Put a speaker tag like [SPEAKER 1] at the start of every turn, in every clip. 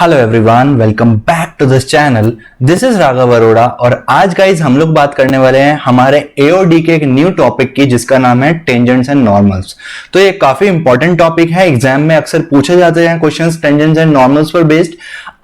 [SPEAKER 1] Hello everyone, welcome back to this channel. This is Raghav Arora और आज guys हम लोग बात करने वाले हैं हमारे एओडी के एक न्यू टॉपिक की जिसका नाम है टेंजेंट्स एंड नॉर्मल्स। तो ये काफी इंपॉर्टेंट टॉपिक है, एग्जाम में अक्सर पूछे जाते हैं क्वेश्चंस टेंजेंट्स एंड नॉर्मल्स पर बेस्ड।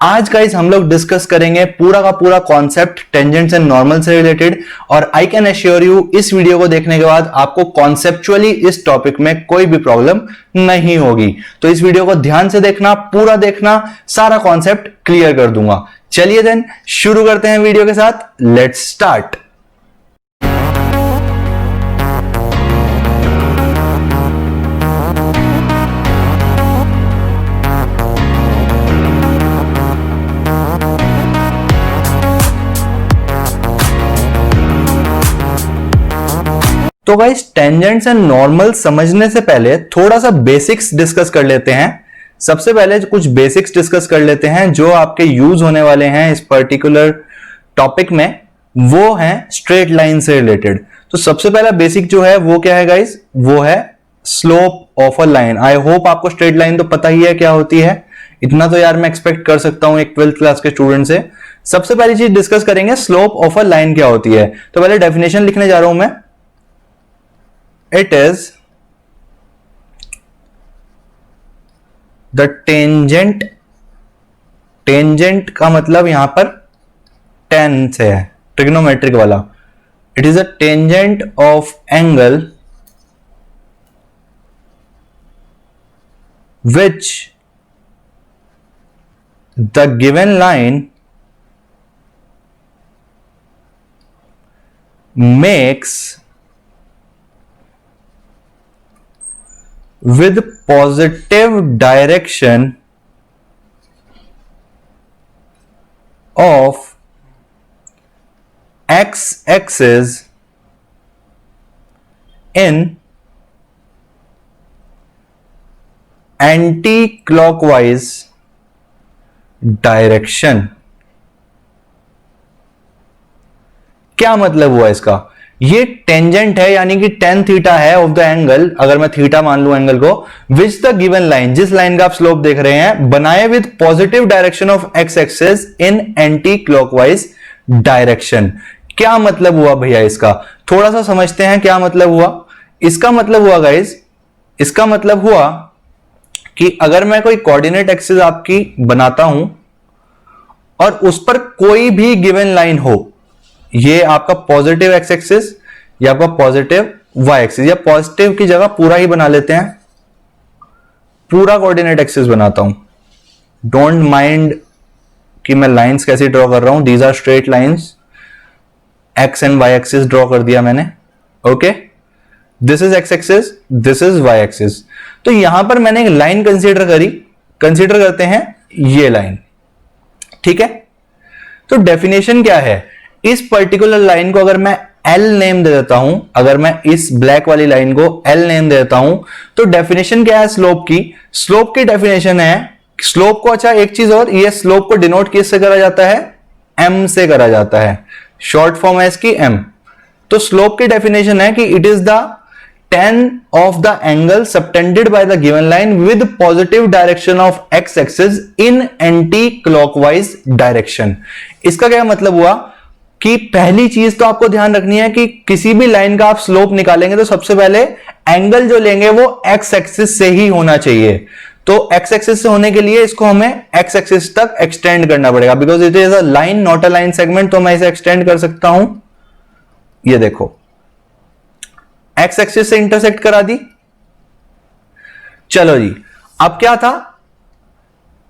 [SPEAKER 1] आज गाइज हम लोग डिस्कस करेंगे पूरा का पूरा कॉन्सेप्ट टेंजेंट्स एंड नॉर्मल से रिलेटेड, और आई कैन एश्योर यू इस वीडियो को देखने के बाद आपको कॉन्सेप्चुअली इस टॉपिक में कोई भी प्रॉब्लम नहीं होगी। तो इस वीडियो को ध्यान से देखना, पूरा देखना, सारा कॉन्सेप्ट क्लियर कर दूंगा। चलिए देन शुरू करते हैं वीडियो के साथ। Let's start. तो गाइस टेंजेंट्स एंड नॉर्मल समझने से पहले थोड़ा सा बेसिक्स डिस्कस कर लेते हैं। सबसे पहले कुछ बेसिक्स डिस्कस कर लेते हैं जो आपके यूज होने वाले हैं इस पर्टिकुलर टॉपिक में, वो है स्ट्रेट लाइन से रिलेटेड। तो सबसे पहला बेसिक जो है वो क्या है गाइस, वो है slope of a line. I hope आपको स्ट्रेट लाइन तो पता ही है क्या होती है, इतना तो यार मैं एक्सपेक्ट कर सकता हूं एक 12th क्लास के स्टूडेंट से। सबसे पहली चीज डिस्कस करेंगे स्लोप ऑफ अ लाइन क्या होती है। तो पहले डेफिनेशन लिखने जा रहा हूं मैं। It is the tangent, tangent का मतलब यहां पर tan से है, ट्रिग्नोमेट्रिक वाला। It is a tangent of angle which the given line makes with positive direction of x-axis in anti-clockwise direction। क्या मतलब हुआ इसका? ये टेंजेंट है यानी कि tan थीटा है ऑफ द एंगल, अगर मैं थीटा मान लूं एंगल को, विच द गिवन लाइन, जिस लाइन का आप स्लोप देख रहे हैं, बनाए with positive direction of x axis in anti clockwise direction. क्या मतलब हुआ भैया इसका? थोड़ा सा समझते हैं क्या मतलब हुआ। इसका मतलब हुआ गाइज, इसका मतलब हुआ कि अगर मैं कोई कोऑर्डिनेट एक्सिस आपकी बनाता हूं और उस पर कोई भी गिवन लाइन हो, ये आपका पॉजिटिव एक्स एक्सिस या आपका पॉजिटिव वाई एक्सिस, या पॉजिटिव की जगह पूरा ही बना लेते हैं, पूरा कोऑर्डिनेट एक्सिस बनाता हूं। डोंट माइंड कि मैं लाइंस कैसे ड्रॉ कर रहा हूं, these are straight lines. X and y axis draw कर दिया मैंने। Okay, this is x axis, this is y axis. तो यहां पर मैंने एक लाइन कंसीडर करी, कंसीडर करते हैं ये लाइन, ठीक है। तो डेफिनेशन क्या है, इस पर्टिकुलर लाइन को अगर मैं L नेम दे देता हूं, अगर मैं इस ब्लैक वाली लाइन को L नेम दे देता हूं, तो डेफिनेशन क्या है स्लोप की? स्लोप की डेफिनेशन है, स्लोप को, अच्छा एक चीज और, ये स्लोप को डिनोट किससे करा जाता है? M से करा जाता है, शॉर्ट फॉर्म है इसकी M। तो स्लोप की डेफिनेशन है कि it is the tan of the angle subtended by the given line with positive direction of x axis in anti-clockwise direction। इसका क्या मतलब हुआ कि पहली चीज तो आपको ध्यान रखनी है कि किसी भी लाइन का आप स्लोप निकालेंगे तो सबसे पहले एंगल जो लेंगे वो x एक्सिस से ही होना चाहिए। तो x एक्सिस से होने के लिए इसको हमें x एक्सिस तक एक्सटेंड करना पड़ेगा, because it is a line not a line segment. तो मैं इसे एक्सटेंड कर सकता हूं, ये देखो x एक्सिस से इंटरसेक्ट करा दी। चलो जी, अब क्या था?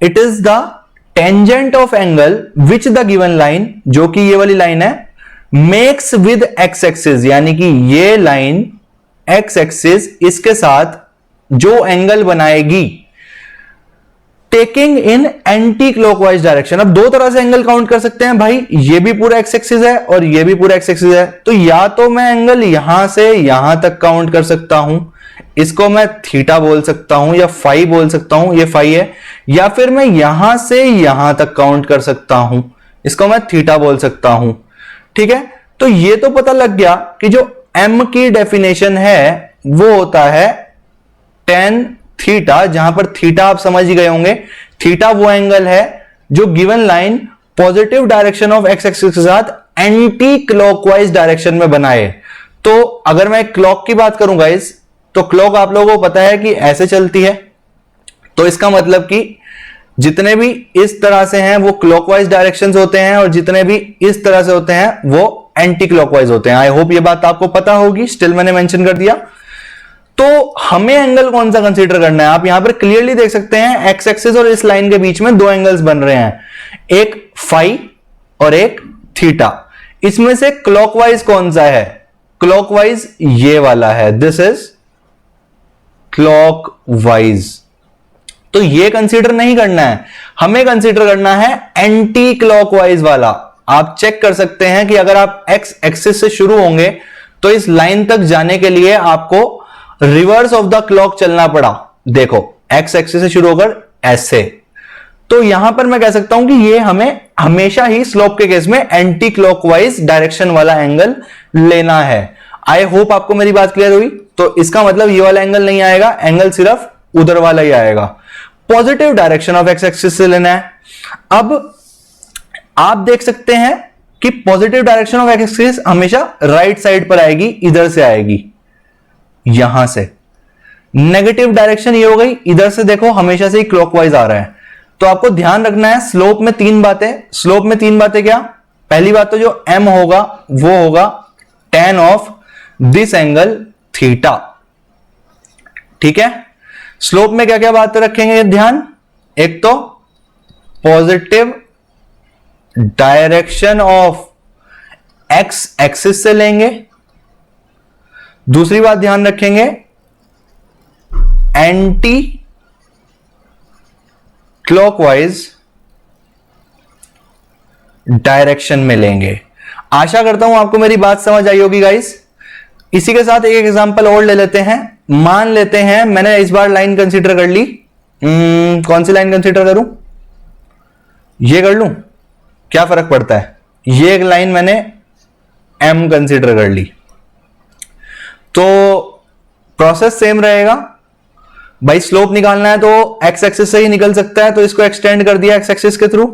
[SPEAKER 1] It is the tangent of angle which the given line, जो कि ये वाली लाइन है, मेक्स विद एक्स एक्सिस, यानी कि ये लाइन एक्स एक्सिस इसके साथ जो एंगल बनाएगी, taking in anti clockwise direction. अब दो तरह से एंगल काउंट कर सकते हैं भाई, ये भी पूरा एक्स एक्सिस है और ये भी पूरा एक्स एक्सिस है। तो या तो मैं एंगल यहां से यहां तक काउंट कर सकता हूं, इसको मैं थीटा बोल सकता हूं या फाई बोल सकता हूं, ये फाई है, या फिर मैं यहां से यहां तक काउंट कर सकता हूं, इसको मैं थीटा बोल सकता हूं, ठीक है। तो ये तो पता लग गया कि जो m की डेफिनेशन है वो होता है tan थीटा, जहां पर थीटा आप समझ ही गए होंगे, थीटा वो एंगल है जो given line positive direction of x axis के साथ एंटी क्लॉकवाइज डायरेक्शन में बनाए। तो अगर मैं क्लॉक की बात करूं गाइस, तो क्लॉक आप लोगों को पता है कि ऐसे चलती है, तो इसका मतलब कि जितने भी इस तरह से हैं वो क्लॉकवाइज डायरेक्शंस होते हैं और जितने भी इस तरह से होते हैं वो एंटी क्लॉकवाइज होते हैं। आई होप ये बात आपको पता होगी, स्टिल मैंने मेंशन कर दिया। तो हमें एंगल कौन सा कंसीडर करना है, आप यहां पर क्लियरली देख सकते हैं एक्स एक्सिस और इस लाइन के बीच में दो एंगल्स बन रहे हैं, एक फाई और एक थीटा। इसमें से क्लॉकवाइज कौन सा है, क्लॉकवाइज ये वाला है, दिस इज क्लॉकवाइज। तो ये कंसीडर नहीं करना है, हमें कंसीडर करना है एंटी क्लॉकवाइज वाला। आप चेक कर सकते हैं कि अगर आप एक्स एक्सिस से शुरू होंगे तो इस लाइन तक जाने के लिए आपको रिवर्स ऑफ द क्लॉक चलना पड़ा। देखो एक्स एक्सिस से शुरू होकर ऐसे, तो यहां पर मैं कह सकता हूं कि ये हमें हमेशा ही स्लोप के केस में एंटी क्लॉकवाइज डायरेक्शन वाला एंगल लेना है। आई होप आपको मेरी बात क्लियर हुई। तो इसका मतलब ये वाला एंगल नहीं आएगा, एंगल सिर्फ उधर वाला ही आएगा। Positive direction of x axis से लेना है। अब आप देख सकते हैं कि positive direction of x axis हमेशा राइट साइड पर आएगी, इधर से आएगी, यहां से। नेगेटिव डायरेक्शन ये हो गई, इधर से देखो हमेशा से ही क्लॉकवाइज आ रहा है। तो आपको ध्यान रखना है स्लोप में तीन बातें। स्लोप में तीन बातें क्या, पहली बात तो जो एम होगा वो होगा tan of this angle theta. ठीक है, स्लोप में क्या क्या बातें रखेंगे ध्यान, एक तो positive direction of x axis से लेंगे, दूसरी बात ध्यान रखेंगे एंटी क्लॉकवाइज डायरेक्शन में लेंगे। आशा करता हूं आपको मेरी बात समझ आई होगी गाइस। इसी के साथ एक एग्जांपल और ले लेते हैं। मान लेते हैं मैंने इस बार लाइन कंसीडर कर ली, कौन सी लाइन कंसीडर करूं, ये कर लूं, क्या फर्क पड़ता है, ये एक लाइन मैंने एम कंसीडर कर ली। तो प्रोसेस सेम रहेगा भाई, स्लोप निकालना है तो एक्स एक्सिस से ही निकल सकता है, तो इसको एक्सटेंड कर दिया एक्स एक्सिस के थ्रू।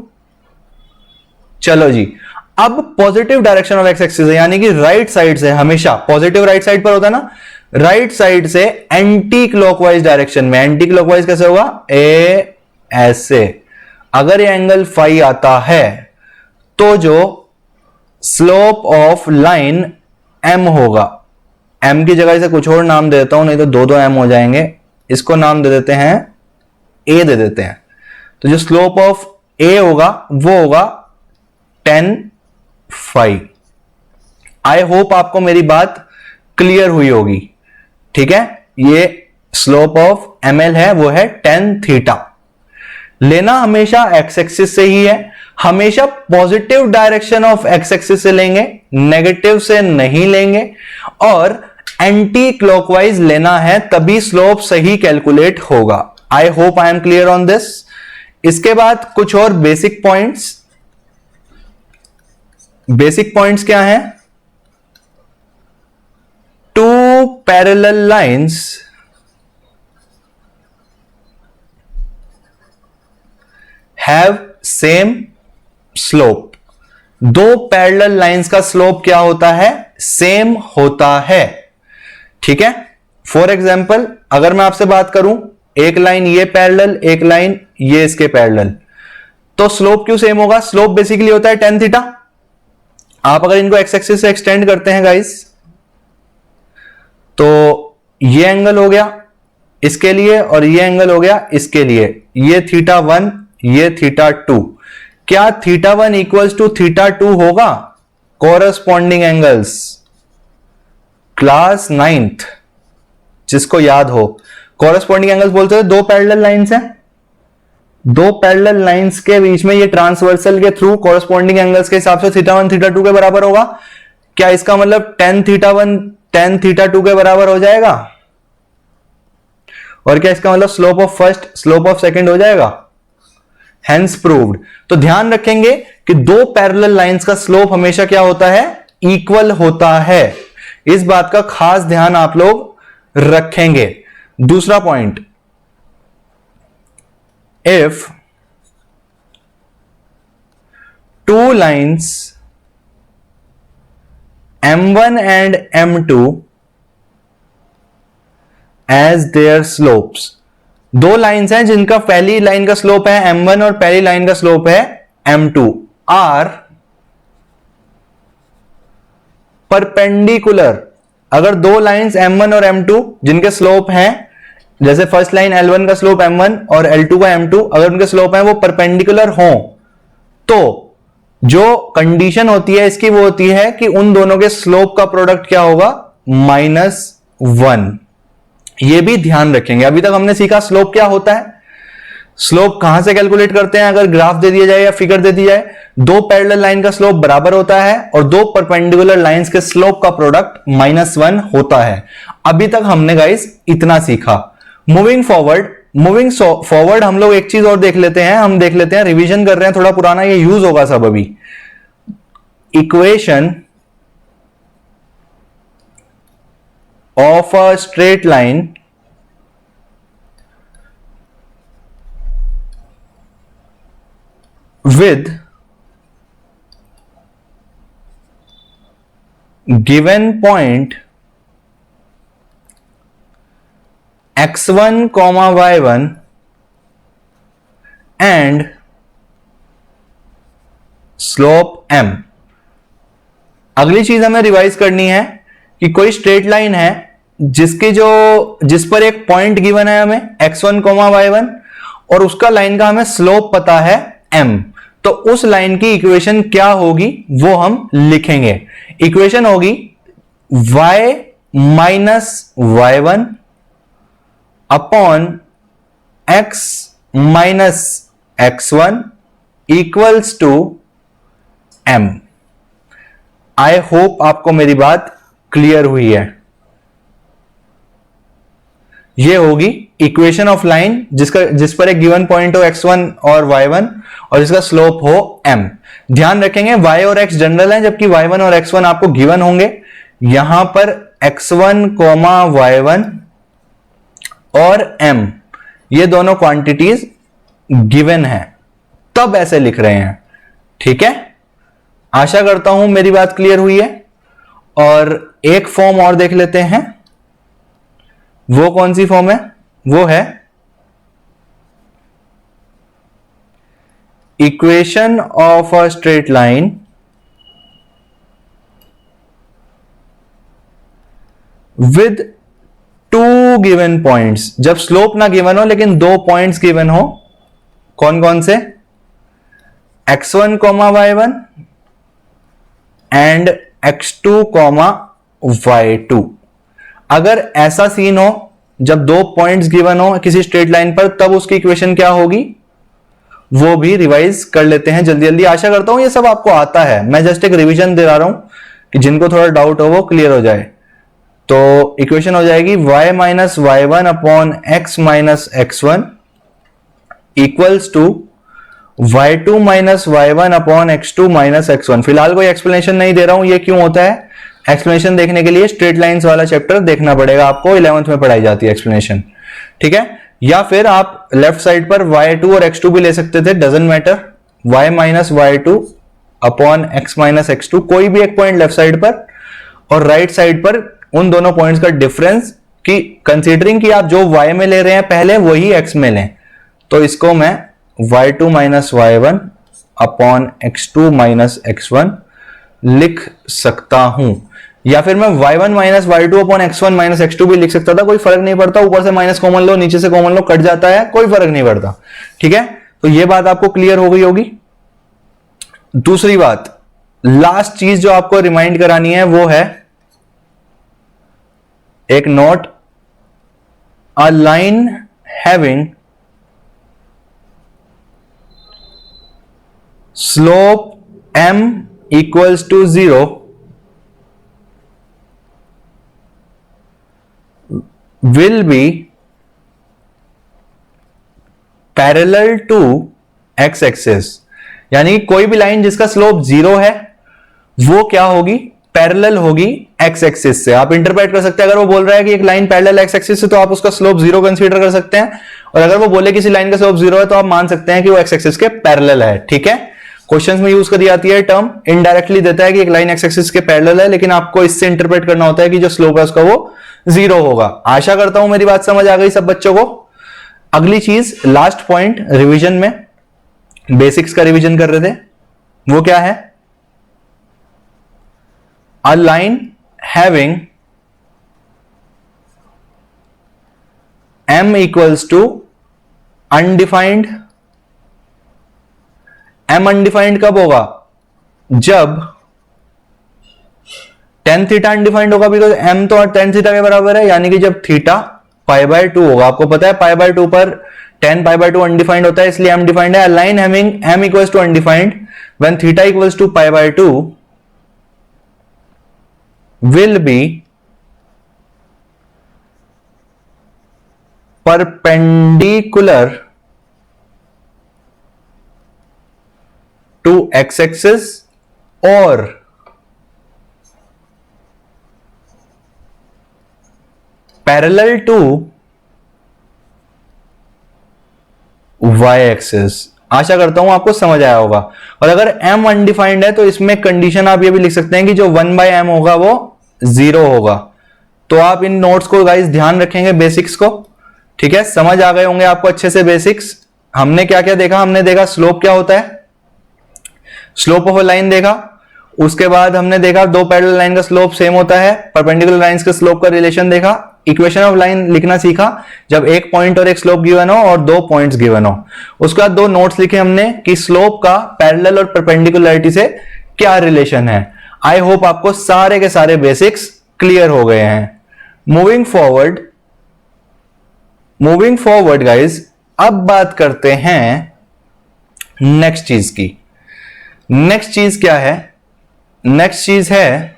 [SPEAKER 1] चलो जी, अब positive direction of x axis है, यानी कि राइट साइड से, हमेशा पॉजिटिव राइट साइड पर होता है ना, राइट साइड से एंटी क्लॉकवाइज डायरेक्शन में। एंटी क्लॉकवाइज कैसे होगा, ए ऐसे। अगर ये एंगल फाई आता है तो जो स्लोप ऑफ लाइन एम होगा, एम की जगह से कुछ और नाम दे देता हूं, नहीं तो दो दो एम हो जाएंगे, इसको नाम दे देते हैं ए दे देते हैं। तो जो स्लोप ऑफ ए होगा वो होगा tan फाई। आई होप आपको मेरी बात क्लियर हुई होगी। ठीक है, ये स्लोप ऑफ ml है, वो है tan थीटा। लेना हमेशा एक्स एक्सिस से ही है, हमेशा positive direction of x axis से लेंगे, नेगेटिव से नहीं लेंगे, और एंटी क्लॉकवाइज लेना है, तभी स्लोप सही कैलकुलेट होगा। I hope I am clear on this. इसके बाद कुछ और बेसिक पॉइंट्स। बेसिक पॉइंट्स क्या है, two parallel lines have same slope. दो पैरेलल लाइंस का स्लोप क्या होता है, सेम होता है। ठीक है, फॉर एग्जाम्पल अगर मैं आपसे बात करूं, एक लाइन ये पैरेलल, एक लाइन ये इसके पैरेलल, तो स्लोप क्यों सेम होगा, स्लोप बेसिकली होता है tan थीटा। आप अगर इनको एक्स एक्सिस से एक्सटेंड करते हैं गाइस, तो ये एंगल हो गया इसके लिए और ये एंगल हो गया इसके लिए, ये θ1 ये θ2। क्या θ1 इक्वल्स टू θ2 होगा, कोरस्पॉन्डिंग एंगल्स, क्लास 9th जिसको याद हो, कोरस्पॉन्डिंग एंगल्स बोलते हैं, दो पैरेलल लाइंस हैं, दो पैरेलल लाइंस के बीच में ये ट्रांसवर्सल के थ्रू कोरस्पॉन्डिंग एंगल्स के हिसाब से θ1 θ2 के बराबर होगा। क्या इसका मतलब tan θ1 tan θ2 के बराबर हो जाएगा, और क्या इसका मतलब slope of first slope of second हो जाएगा, हेंस प्रूव्ड। तो ध्यान रखेंगे कि दो पैरेलल लाइंस का स्लोप हमेशा क्या होता है, इक्वल होता है। इस बात का खास ध्यान आप लोग रखेंगे। दूसरा point, if lines M1 and M2 as their slopes. दो लाइंस हैं जिनका पहली लाइन का स्लोप है M1 और पहली लाइन का स्लोप है M2 आर परपेंडिकुलर। अगर दो लाइंस M1 और M2 जिनके स्लोप हैं, जैसे फर्स्ट लाइन L1 का स्लोप M1 और L2 का M2, अगर उनके स्लोप हैं वो परपेंडिकुलर हो, तो जो कंडीशन होती है इसकी वो होती है कि उन दोनों के स्लोप का प्रोडक्ट क्या होगा, -1। ये भी ध्यान रखेंगे। अभी तक हमने सीखा स्लोप क्या होता है, स्लोप कहां से कैलकुलेट करते हैं। अगर ग्राफ दे दिया जाए या फिगर दे दी जाए, दो पैरेलल लाइन का स्लोप बराबर होता है और दो परपेंडिकुलर लाइंस के स्लोप का प्रोडक्ट -1 होता है। अभी तक हमने गाइस इतना सीखा। मूविंग फॉरवर्ड हम लोग एक चीज और देख लेते हैं। हम देख लेते हैं, रिवीजन कर रहे हैं, थोड़ा पुराना ये यूज होगा सब अभी। Equation of a straight line with given point x1, y1 and slope m। अगली चीज हमें रिवाइज करनी है कि कोई स्ट्रेट लाइन है जिस पर एक पॉइंट गिवन है हमें x1, y1 और उसका लाइन का हमें स्लोप पता है m। तो उस लाइन की इक्वेशन क्या होगी वो हम लिखेंगे। इक्वेशन होगी y minus y1 upon x minus x1 equals to m। I hope आपको मेरी बात क्लियर हुई है। ये होगी इक्वेशन ऑफ लाइन जिस पर एक गिवन पॉइंट हो x1 और y1 और जिसका स्लोप हो m। ध्यान रखेंगे y और x जनरल है, जबकि y1 और x1 आपको गिवन होंगे। यहां पर x1, y1 और m ये दोनों क्वांटिटीज गिवन है, तब ऐसे लिख रहे हैं। ठीक है, आशा करता हूं मेरी बात क्लियर हुई है। और एक फॉर्म और देख लेते हैं। वो कौन सी फॉर्म है, वो है equation of a straight line with two given points. जब स्लोप ना गिवन हो लेकिन दो पॉइंट्स गिवन हो, कौन कौन से, x1, y1 and x2, y2। अगर ऐसा सीन हो जब दो पॉइंट्स गिवन हो किसी स्ट्रेट लाइन पर, तब उसकी इक्वेशन क्या होगी वो भी रिवाइज कर लेते हैं जल्दी जल्दी। आशा करता हूं ये सब आपको आता है, मैं जस्ट एक रिवीजन दे रहा हूं कि जिनको थोड़ा डाउट हो वो क्लियर हो जाए। तो इक्वेशन हो जाएगी y minus y1 upon x minus x1 equals to y2 minus y1 upon x2 minus x1। फिलहाल कोई एक्सप्लेनेशन नहीं दे रहा हूं, ये क्यों होता है। एक्सप्लेनेशन देखने के लिए स्ट्रेट लाइंस वाला चैप्टर देखना पड़ेगा आपको, 11th में पढ़ाई जाती है एक्सप्लेनेशन। ठीक है, या फिर आप लेफ्ट साइड पर y2 और x2 भी ले सकते थे, doesn't matter. y minus y2 upon x minus x2, कोई भी एक पॉइंट लेफ्ट साइड पर और राइट साइड पर उन दोनों पॉइंट्स का डिफरेंस, कि कंसीडरिंग कि आप जो y में ले रहे हैं पहले वही x में लें, तो इसको मैं y2 minus y1 upon x2 minus x1 लिख सकता हूं। या फिर मैं y1 minus y2 upon x1 minus x2 भी लिख सकता था, कोई फर्क नहीं पड़ता। ऊपर से माइनस कॉमन लो, नीचे से कॉमन लो, कट जाता है, कोई फर्क नहीं पड़ता। ठीक है, तो ये बात आपको क्लियर हो गई होगी। दूसरी बात, लास्ट चीज जो आपको रिमाइंड करानी है वो है एक note, a line having slope m equals to 0 will be parallel to x axis। यानी कोई भी लाइन जिसका स्लोप 0 है वो क्या होगी, पैरेलल होगी x एक्सिस से। आप इंटरप्रेट कर सकते हैं, अगर वो बोल रहा है कि एक लाइन पैरेलल x एक्सिस से तो आप उसका स्लोप 0 कंसीडर कर सकते हैं, और अगर वो बोले किसी लाइन का स्लोप 0 है तो आप मान सकते हैं कि वो x एक्सिस के पैरेलल है। ठीक है, क्वेश्चंस में यूज करी जाती है टर्म, इनडायरेक्टली देता है कि एक लाइन एक्स एक्सिस के पैरेलल है, लेकिन आपको इससे इंटरप्रेट करना होता है कि जो स्लोप है उसका वो 0 होगा। आशा करता हूं मेरी बात समझ आ गई सब बच्चों को। अगली चीज, लास्ट पॉइंट रिवीजन में, बेसिक्स का रिवीजन कर रहे थे, वो क्या है? A line having m equals to undefined. m undefined कब होगा? जब tan थीटा अनडिफाइंड होगा, बिकॉज m तो tan थीटा के बराबर है, यानी कि जब थीटा पाई बाय 2 होगा। आपको पता है पाई बाय 2 पर tan पाई बाय 2 अनडिफाइंड होता है, इसलिए m डिफाइंड है। Line having m equals to undefined when theta equals to pi by 2 will be perpendicular to x-axis और parallel to y-axis। आशा करता हूं आपको समझ आया होगा। और अगर m अनडिफाइंड है तो इसमें कंडीशन आप ये भी लिख सकते हैं कि जो 1/m होगा वो 0 होगा। तो आप इन नोट्स को गाइस ध्यान रखेंगे, बेसिक्स को, ठीक है? समझ आ गए होंगे आपको अच्छे से बेसिक्स। हमने क्या क्या देखा? हमने देखा स्लोप क्या होता है, स्लोप ऑफ अ लाइन देखा। उसके बाद हमने देखा दो पैरेलल लाइन का स्लोप सेम होता है, परपेंडिकुलर लाइंस के स्लोप का रिलेशन देखा। इक्वेशन ऑफ लाइन लिखना सीखा, जब एक पॉइंट और एक स्लोप गिवन हो और दो पॉइंट्स गिवन हो। उसके बाद दो नोट्स लिखे हमने कि स्लोप का पैरेलल और परपेंडिकुलरिटी से क्या रिलेशन है। आई होप आपको सारे के सारे बेसिक्स क्लियर हो गए हैं। मूविंग फॉरवर्ड गाइज, अब बात करते हैं नेक्स्ट चीज की। नेक्स्ट चीज क्या है? नेक्स्ट चीज है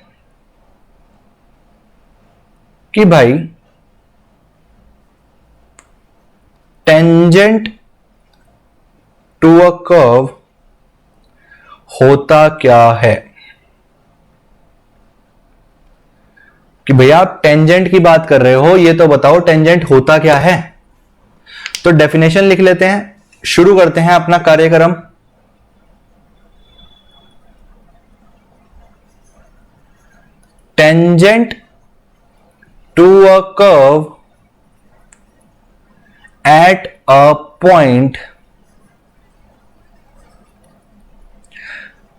[SPEAKER 1] कि भाई टेंजेंट टू अ कर्व होता क्या है? कि भैया आप टेंजेंट की बात कर रहे हो, ये तो बताओ टेंजेंट होता क्या है। तो डेफिनेशन लिख लेते हैं, शुरू करते हैं अपना कार्यक्रम। Tangent to a curve at a point.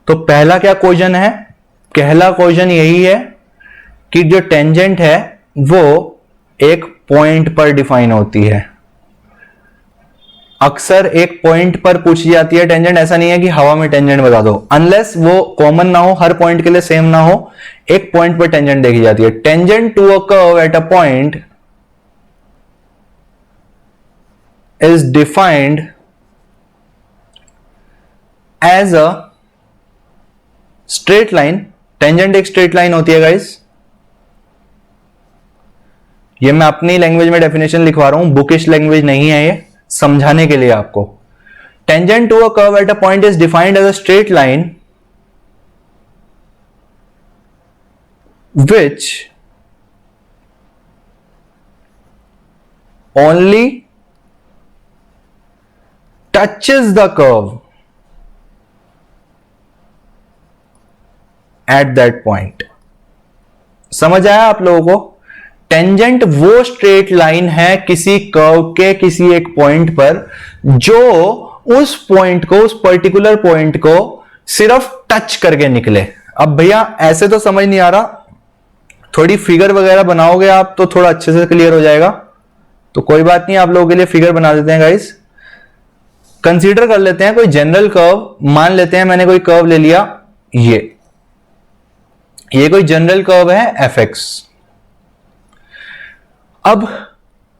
[SPEAKER 1] तो पहला क्या क्वेश्चन है? पहला क्वेश्चन यही है कि जो टेंजेंट है वो एक पॉइंट पर डिफाइन होती है। अक्सर एक पॉइंट पर पूछी जाती है टेंजेंट, ऐसा नहीं है कि हवा में टेंजेंट बता दो, अनलेस वो कॉमन ना हो, हर पॉइंट के लिए सेम ना हो, एक पॉइंट पर टेंजेंट देखी जाती है। Tangent to a curve at a point is defined as a straight line। Tangent एक स्ट्रेट लाइन होती है गाइस। ये मैं अपनी लैंग्वेज में डेफिनेशन लिखवा रहा हूं, बुकिश लैंग्वेज नहीं है ये, समझाने के लिए आपको। Tangent to a curve at a point is defined as a straight line which only touches the curve at that point। समझ आया आप लोगों को? टेंजेंट वो स्ट्रेट लाइन है किसी कर्व के किसी एक पॉइंट पर जो उस पॉइंट को, उस पर्टिकुलर पॉइंट को सिर्फ टच करके निकले। अब भैया ऐसे तो समझ नहीं आ रहा, थोड़ी फिगर वगैरह बनाओगे आप तो थोड़ा अच्छे से क्लियर हो जाएगा। तो कोई बात नहीं, आप लोगों के लिए फिगर बना देते हैं गाइस। कंसीडर कर लेते हैं कोई जनरल कर्व, मान लेते हैं मैंने कोई कर्व ले लिया, ये कोई जनरल कर्व है एफ एक्स। अब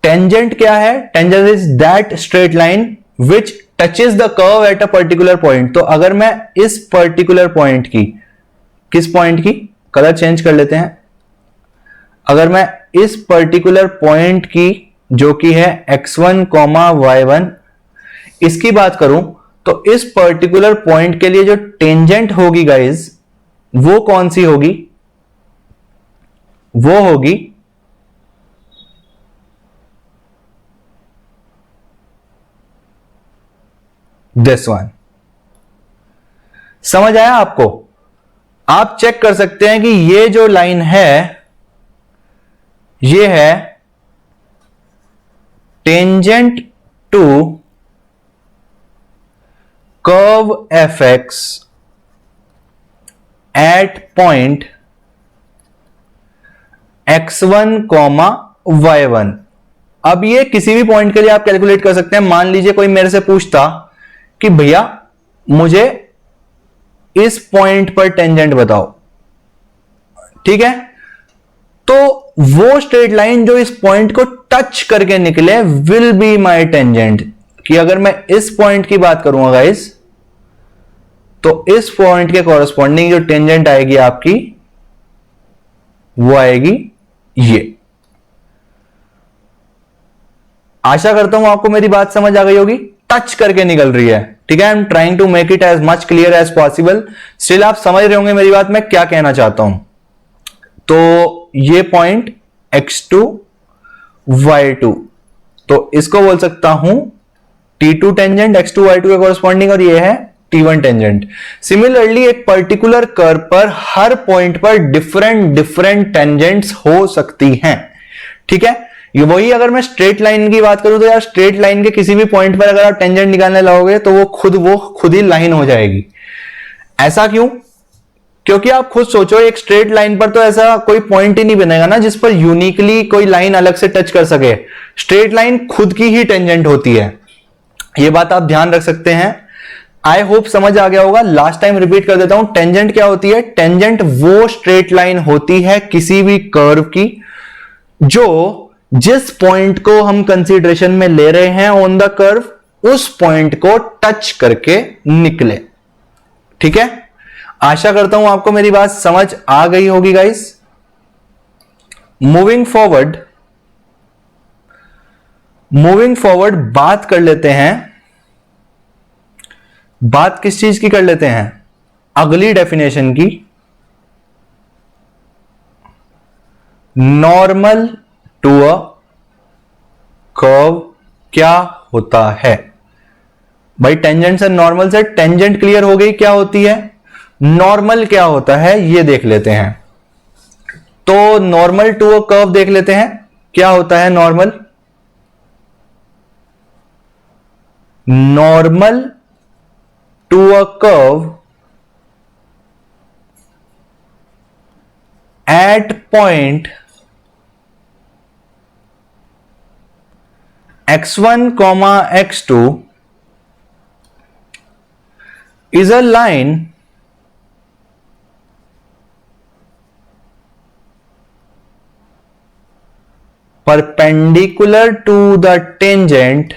[SPEAKER 1] टेंजेंट क्या है? Tangent is that straight line which touches the curve at a particular point. तो अगर मैं इस पर्टिकुलर पॉइंट की, किस पॉइंट की, कलर चेंज कर लेते हैं, अगर मैं इस पर्टिकुलर पॉइंट की जो कि है x1, y1, इसकी बात करूं तो इस पर्टिकुलर पॉइंट के लिए जो टेंजेंट होगी गाइज, वो कौन सी होगी? वो होगी दिस वन। समझ आया आपको? आप चेक कर सकते हैं कि ये जो लाइन है ये है tangent to curve f x at point x1 comma y1। अब ये किसी भी पॉइंट के लिए आप कैलकुलेट कर सकते हैं। मान लीजिए कोई मेरे से पूछता कि भैया मुझे इस पॉइंट पर टेंजेंट बताओ, ठीक है, तो वो स्ट्रेट लाइन जो इस पॉइंट को टच करके निकले विल बी माय टेंजेंट। कि अगर मैं इस पॉइंट की बात करूंगा गाइस, तो इस पॉइंट के कॉरस्पॉन्डिंग जो टेंजेंट आएगी आपकी वो आएगी ये। आशा करता हूं आपको मेरी बात समझ आ गई होगी। टच करके निकल रही है, ठीक है। I am trying to make it as much clear as possible. Still आप समझ रहे होंगे मेरी बात मैं क्या कहना चाहता हूं। तो ये पॉइंट x2 y2, तो इसको बोल सकता हूं T2 टेंजेंट x2 y2 के कॉरस्पॉन्डिंग, और ये है T1 टेंजेंट। सिमिलरली एक पर्टिकुलर कर्व पर हर पॉइंट पर डिफरेंट टेंजेंट्स हो सकती हैं, ठीक है। ये वही अगर मैं स्ट्रेट लाइन की बात करूं तो यार स्ट्रेट लाइन के किसी भी पॉइंट पर अगर आप टेंजेंट निकालने लगोगे तो वो खुद ही लाइन हो जाएगी। ऐसा क्यों? क्योंकि आप खुद सोचो, एक स्ट्रेट लाइन पर तो ऐसा कोई पॉइंट ही नहीं बनेगा ना जिस पर यूनिकली कोई लाइन अलग से टच कर सके। स्ट्रेट लाइन खुद की ही टेंजेंट होती है। ये बात आप ध्यान रख सकते हैं। आई होप समझ आ गया होगा। लास्ट टाइम रिपीट कर देता हूं, टेंजेंट क्या होती है? टेंजेंट वो स्ट्रेट लाइन होती है किसी भी कर्व की जो जिस पॉइंट को हम कंसीडरेशन में ले रहे हैं ऑन द कर्व, उस पॉइंट को टच करके निकले, ठीक है। आशा करता हूं आपको मेरी बात समझ आ गई होगी गाइस। मूविंग फॉरवर्ड बात कर लेते हैं। बात किस चीज की कर लेते हैं? अगली डेफिनेशन की, नॉर्मल टू अ कर्व क्या होता है। भाई टेंजेंट से नॉर्मल से टेंजेंट क्लियर हो गई, क्या होती है? नॉर्मल क्या होता है ये देख लेते हैं। तो नॉर्मल टू अ कर्व देख लेते हैं, क्या होता है normal? Normal to a curve at point x1 comma x2 is a line perpendicular to the tangent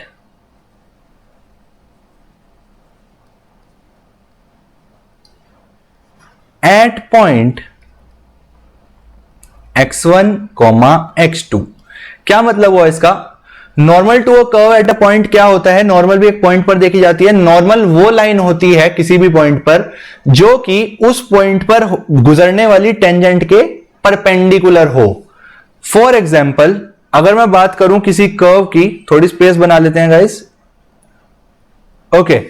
[SPEAKER 1] at point x1 comma x2। क्या मतलब हुआ इसका? Normal to a curve at a point क्या होता है? नॉर्मल भी एक पॉइंट पर देखी जाती है। नॉर्मल वो लाइन होती है किसी भी पॉइंट पर जो कि उस पॉइंट पर गुजरने वाली टेंजेंट के परपेंडिकुलर हो। फॉर एग्जाम्पल अगर मैं बात करूं किसी कर्व की, थोड़ी स्पेस बना लेते हैं गाइस, ओके।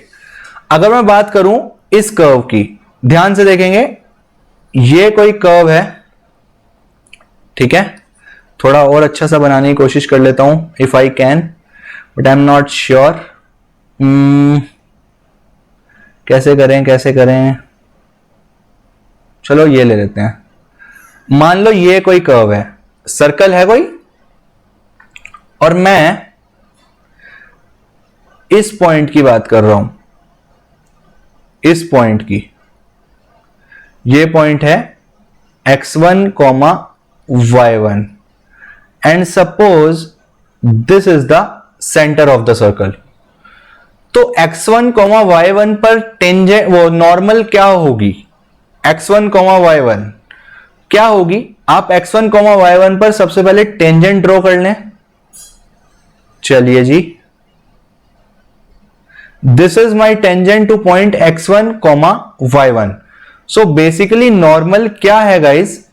[SPEAKER 1] अगर मैं बात करूं इस कर्व की, ध्यान से देखेंगे, ये कोई कर्व है, ठीक है। थोड़ा और अच्छा सा बनाने की कोशिश कर लेता हूं if I can, but I am not sure. कैसे करें? चलो ये ले लेते हैं। मान लो ये कोई कर्व है, सर्कल है कोई, और मैं इस पॉइंट की बात कर रहा हूं, इस पॉइंट की। ये पॉइंट है x1 comma y1 and suppose this is the centre of the circle. तो x1 कॉमा y1 पर टेंजेंट वो नॉर्मल क्या होगी? x1 कॉमा y1 क्या होगी? आप x1 कॉमा y1 पर सबसे पहले टेंजेंट ड्रॉ कर लें। चलिए जी, this is my tangent to point x1 comma y1। So basically normal क्या है गाइस?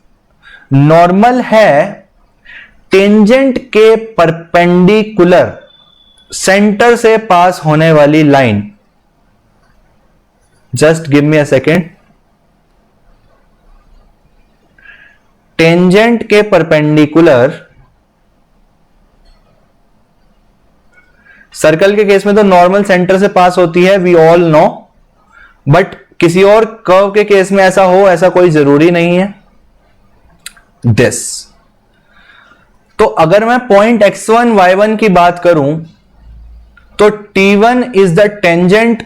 [SPEAKER 1] नॉर्मल है टेंजेंट के परपेंडिकुलर सेंटर से पास होने वाली line just give me a second. Tangent के परपेंडिकुलर, सर्कल के केस में तो नॉर्मल सेंटर से पास होती है, वी ऑल नो, बट किसी और कर्व के केस में ऐसा हो, ऐसा कोई जरूरी नहीं है। दिस, तो अगर मैं पॉइंट x1 y1 की बात करूं तो T1 is the tangent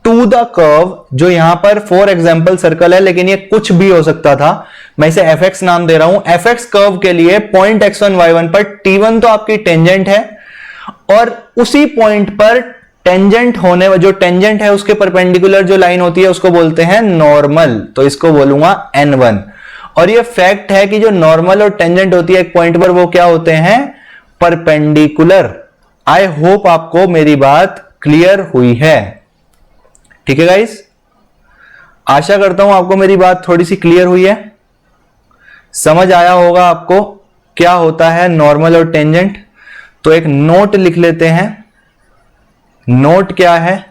[SPEAKER 1] to the curve, जो यहां पर फॉर एग्जांपल सर्कल है, लेकिन ये कुछ भी हो सकता था, मैं इसे fx नाम दे रहा हूं। fx कर्व के लिए पॉइंट x1 y1 पर T1 तो आपकी टेंजेंट है, और उसी पॉइंट पर टेंजेंट होने, जो टेंजेंट है उसके परपेंडिकुलर जो लाइन होती है उसको बोलते हैं नॉर्मल, तो इसको बोलूंगा n1। और ये फैक्ट है कि जो नॉर्मल और टेंजेंट होती है एक पॉइंट पर, वो क्या होते हैं, परपेंडिकुलर। आई होप आपको मेरी बात क्लियर हुई है। ठीक है गाइस, आशा करता हूं आपको मेरी बात थोड़ी सी क्लियर हुई है, समझ आया होगा आपको क्या होता है नॉर्मल और टेंजेंट। तो एक नोट लिख लेते हैं। नोट क्या है,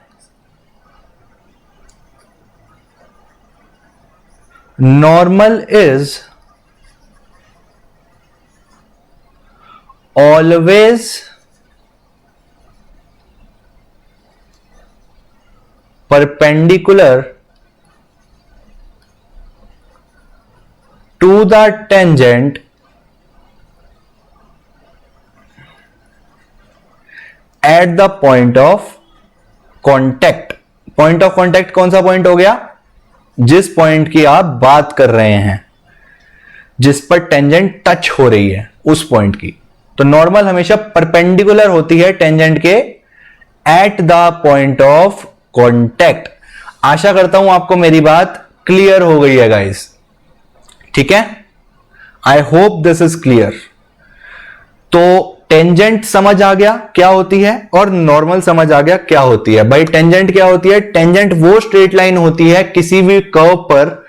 [SPEAKER 1] normal is always perpendicular to the tangent at the point of contact। Point of contact कौन सा पॉइंट हो गया, जिस पॉइंट की आप बात कर रहे हैं, जिस पर टेंजेंट टच हो रही है, उस पॉइंट की। तो नॉर्मल हमेशा परपेंडिकुलर होती है टेंजेंट के at the point of contact. आशा करता हूं आपको मेरी बात क्लियर हो गई है गाइस। ठीक है, I hope this is clear. तो टेंजेंट समझ आ गया क्या होती है, और नॉर्मल समझ आ गया क्या होती है। भाई टेंजेंट क्या होती है, टेंजेंट वो स्ट्रेट लाइन होती है किसी भी कर्व पर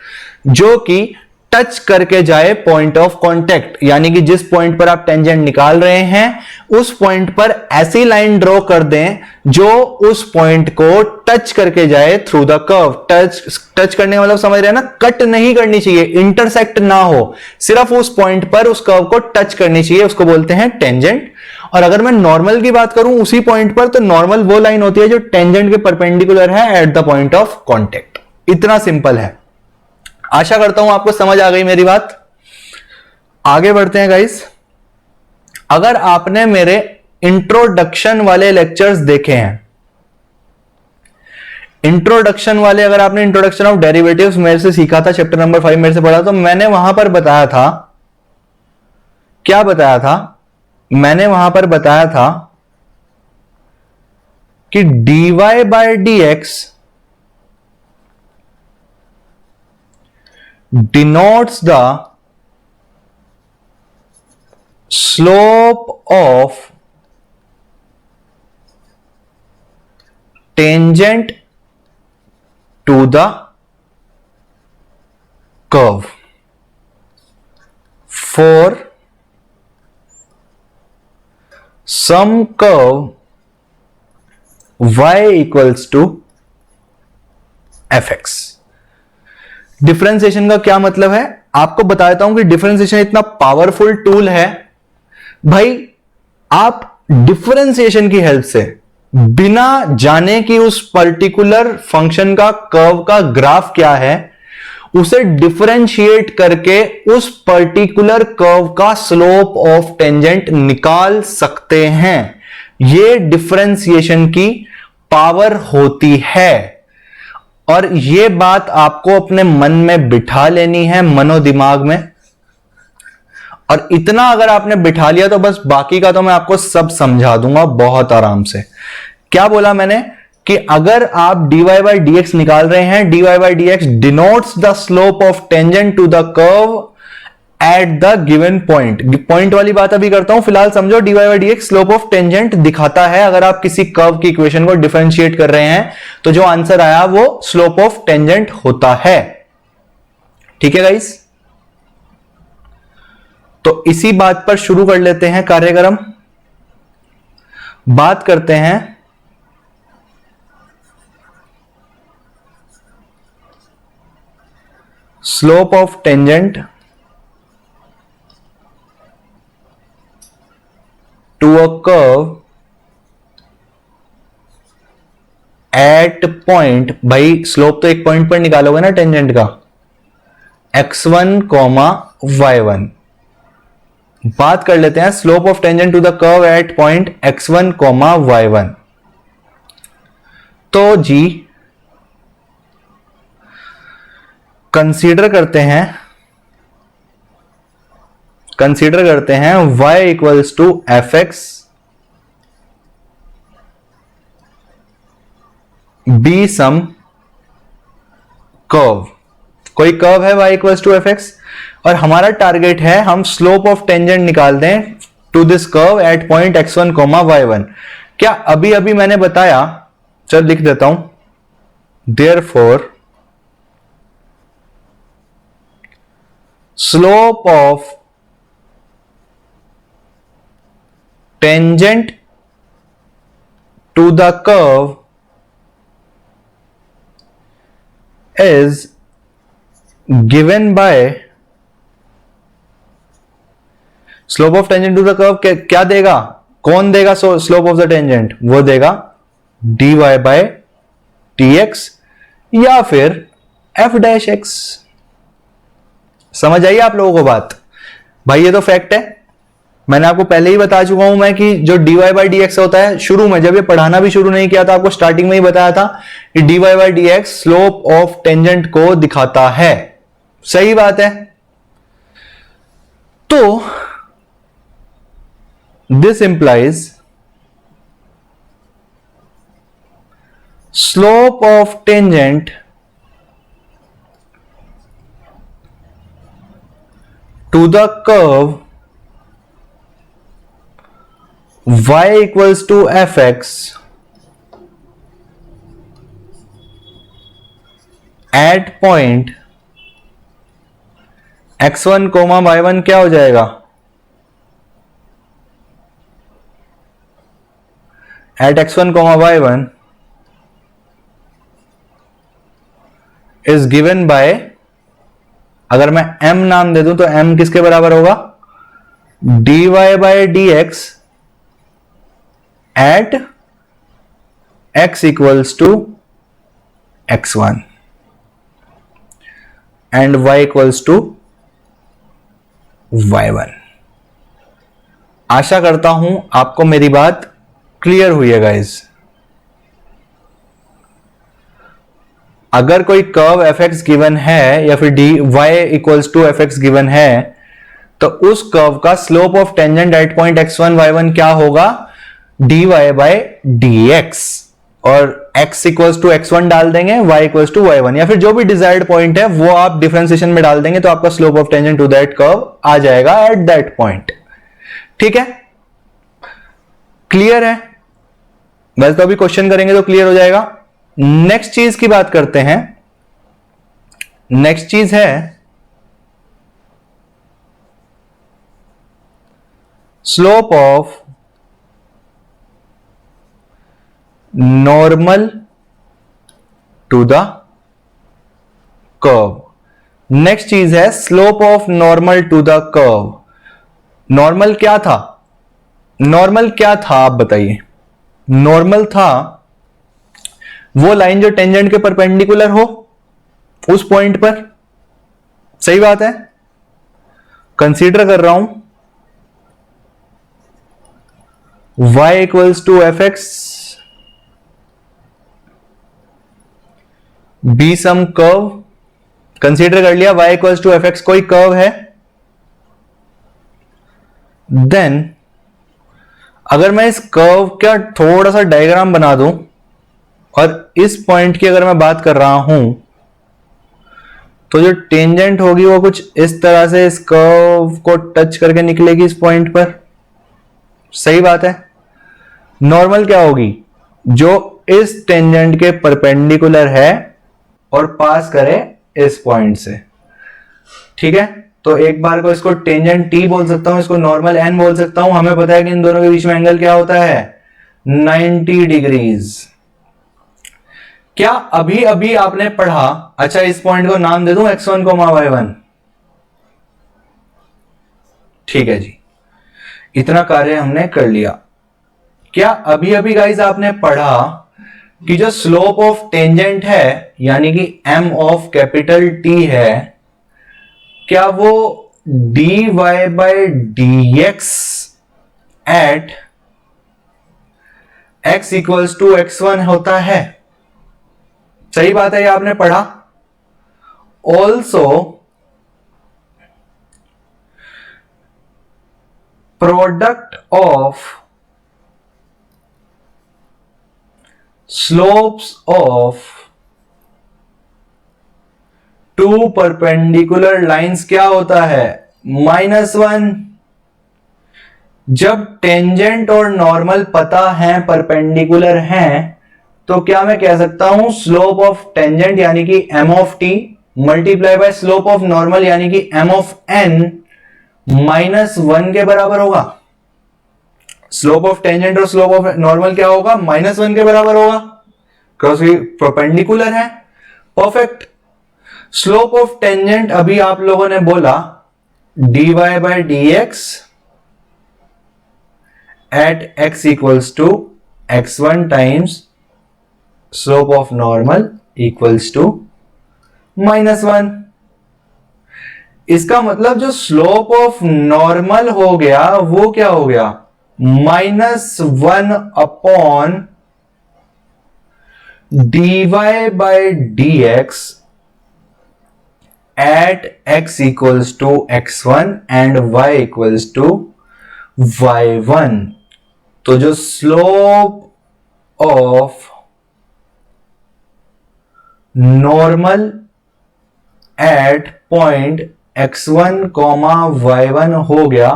[SPEAKER 1] जो कि टच करके जाए पॉइंट ऑफ कांटेक्ट, यानी कि जिस पॉइंट पर आप टेंजेंट निकाल रहे हैं उस पॉइंट पर ऐसी लाइन ड्रॉ कर दें जो उस पॉइंट को टच करके जाए थ्रू द कर्व। टच करने का मतलब समझ रहे हैं ना, कट नहीं करनी चाहिए, इंटरसेक्ट ना हो, सिर्फ उस पॉइंट पर उस कर्व को टच करनी चाहिए, उसको बोलते हैं टेंजेंट। और अगर मैं नॉर्मल की बात करूं उसी पॉइंट पर, तो नॉर्मल वो लाइन होती है जो टेंजेंट के परपेंडिकुलर है eight the point of contact. इतना सिंपल है। आशा करता हूं आपको समझ आ गई मेरी बात। आगे बढ़ते हैं गाइस। अगर आपने मेरे इंट्रोडक्शन वाले लेक्चर्स देखे हैं, इंट्रोडक्शन वाले, अगर आपने इंट्रोडक्शन ऑफ डेरिवेटिव्स मेरे से सीखा था, चैप्टर नंबर 5 मेरे से पढ़ा, तो मैंने वहां पर बताया था, क्या बताया था, मैंने वहां पर बताया था कि dy by dx denotes the slope of tangent to the curve for some curve y equals to fx। Differentiation का क्या मतलब है, आपको बता देता हूं कि डिफरेंशिएशन इतना पावरफुल टूल है भाई, आप डिफरेंशिएशन की हेल्प से बिना जाने कि उस पर्टिकुलर फंक्शन का कर्व का ग्राफ क्या है, उसे डिफरेंशिएट करके उस पर्टिकुलर कर्व का स्लोप ऑफ टेंजेंट निकाल सकते हैं। यह डिफरेंशिएशन की पावर होती है, और यह बात आपको अपने मन में बिठा लेनी है, मनो दिमाग में। और इतना अगर आपने बिठा लिया तो बस बाकी का तो मैं आपको सब समझा दूंगा बहुत आराम से। क्या बोला मैंने कि अगर आप dy by dx निकाल रहे हैं, dy by dx denotes the slope of tangent to the curve at the given point. Point वाली बात अभी करता हूं, फिलहाल समझो dy by dx slope of tangent दिखाता है। अगर आप किसी कर्व की इक्वेशन को डिफरेंशिएट कर रहे हैं तो जो आंसर आया वो स्लोप ऑफ टेंजेंट होता है। ठीक है गाइस, तो इसी बात पर शुरू कर लेते हैं कार्यक्रम। बात करते हैं slope of tangent to a curve at point, भाई स्लोप तो एक पॉइंट पर निकालोगे ना टेंजेंट का, x1 कॉमा y1। बात कर लेते हैं slope of tangent to the curve at point x1 comma y1। तो जी कंसीडर करते हैं y equals to f x be some curve. कोई कर्व है y equals to f x और हमारा टारगेट है हम स्लोप ऑफ टेंजेंट निकाल दें to this curve at point x1 comma y1। क्या अभी अभी मैंने बताया, चल लिख देता हूं, therefore slope of tangent to the curve is given by slope of tangent to the curve क्या देगा, कौन देगा स्लोप ऑफ द टेंजेंट, वो देगा dy बाय dx या फिर f डैश x। समझ आइए आप लोगों को बात, भाई ये तो फैक्ट है, मैंने आपको पहले ही बता चुका हूं मैं कि जो dy बाई dx होता है, शुरू में जब ये पढ़ाना भी शुरू नहीं किया था आपको स्टार्टिंग में ही बताया था कि dy by dx slope of tangent को दिखाता है। सही बात है। तो this implies slope of tangent to the curve y equals to fx at point x1 comma y1 क्या हो जाएगा, at x1 comma y1 is given by, अगर मैं m नाम दे दूं तो m किसके बराबर होगा, dy by dx at x equals to x1 and y equals to y1। आशा करता हूं आपको मेरी बात क्लियर हुई है गाइस। अगर कोई कर्व fx गिवन है या फिर y equals to fx given है तो उस कर्व का slope of tangent at point x1 y1 क्या होगा, dy बाय dx, और x इक्वल्स टू x1 डाल देंगे, y इक्वल्स टू y1, या फिर जो भी डिजायर्ड पॉइंट है वो आप डिफरेंशिएशन में डाल देंगे तो आपका slope of tangent to that curve आ जाएगा एट दैट पॉइंट। ठीक है, क्लियर है। वैसे तो अभी क्वेश्चन करेंगे तो क्लियर हो जाएगा। नेक्स्ट चीज की बात करते हैं। नेक्स्ट चीज है slope of normal to the curve. Next चीज है slope of normal to the curve. Normal क्या था, नॉर्मल क्या था आप बताइए। नॉर्मल था वो लाइन जो टेंजेंट के परपेंडिकुलर हो उस पॉइंट पर। सही बात है। कंसीडर कर रहा हूं y equals to f x be some curve. Consider कर लिया y equals to f x कोई कर्व है। देन अगर मैं इस कर्व का थोड़ा सा डायग्राम बना दूं और इस पॉइंट की अगर मैं बात कर रहा हूं तो जो टेंजेंट होगी वो कुछ इस तरह से इस कर्व को टच करके निकलेगी इस पॉइंट पर। सही बात है। नॉर्मल क्या होगी, जो इस टेंजेंट के परपेंडिकुलर है और पास करे इस पॉइंट से। ठीक है, तो एक बार को इसको टेंजेंट t बोल सकता हूं, इसको नॉर्मल n बोल सकता हूं। हमें पता है कि इन दोनों के बीच में एंगल क्या होता है, 90 डिग्रीज। क्या अभी अभी आपने पढ़ा, अच्छा इस पॉइंट को नाम दे दूं x1 y1, ठीक है जी, इतना कार्य हमने कर लिया। क्या अभी अभी गाइस आपने पढ़ा कि जो स्लोप ऑफ टेंजेंट है यानी कि m ऑफ कैपिटल T है, क्या वो dy by dx at x equals to x1 होता है? सही बात है, ये आपने पढ़ा। Also product of slopes of two perpendicular lines क्या होता है? -1। जब टेंजेंट और नॉर्मल पता है, परपेंडिकुलर हैं, तो क्या मैं कह सकता हूं स्लोप ऑफ टेंजेंट यानी कि m of t multiply by slope of normal यानी कि m ऑफ n -1 के बराबर होगा। स्लोप ऑफ टेंजेंट और स्लोप ऑफ नॉर्मल क्या होगा? -1 के बराबर होगा, बिकॉज ये परपेंडिकुलर है। परफेक्ट। स्लोप ऑफ टेंजेंट अभी आप लोगों ने बोला dy by dx at x equals to x1 times slope of normal equals to -1। इसका मतलब जो स्लोप ऑफ नॉर्मल हो गया वो क्या हो गया? -1 upon dy by dx at x equals to x1 and y equals to y1। तो जो slope of normal at point x1 y1 हो गया,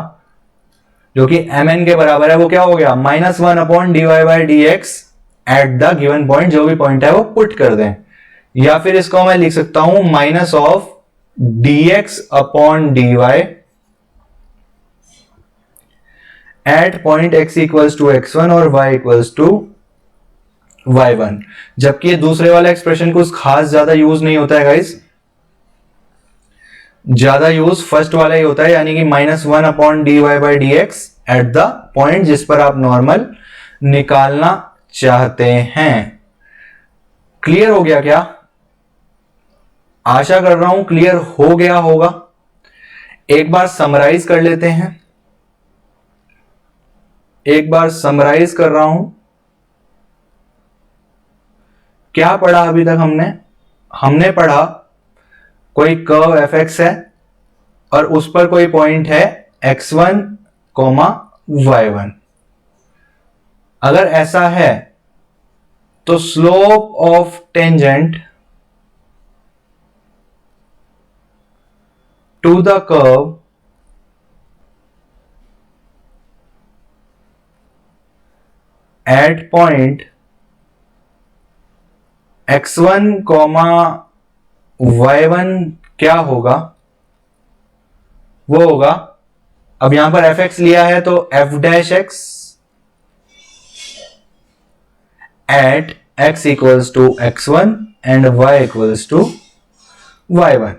[SPEAKER 1] जो कि mn के बराबर है, वो क्या हो गया? -1 upon dy by dx at the given point, जो भी पॉइंट है वो पुट कर दें। या फिर इसको मैं लिख सकता हूं minus of dx upon dy at point x equals to x1 और y इक्वल्स टू y1। जबकि ये दूसरे वाला एक्सप्रेशन कुछ खास ज्यादा यूज नहीं होता है गाइस, ज्यादा यूज फर्स्ट वाला ही होता है, यानी कि -1 upon dy by dx at the point जिस पर आप नॉर्मल निकालना चाहते हैं। क्लियर हो गया क्या? आशा कर रहा हूं क्लियर हो गया होगा। एक बार समराइज कर लेते हैं, एक बार समराइज कर रहा हूं। क्या पढ़ा अभी तक हमने पढ़ा कोई कर्व fx है और उस पर कोई पॉइंट है x1, y1। अगर ऐसा है तो slope of tangent to the curve at point x1, y1 क्या होगा? वो होगा, अब यहां पर fx लिया है तो f dash x at x equals to x1 and y equals to y1।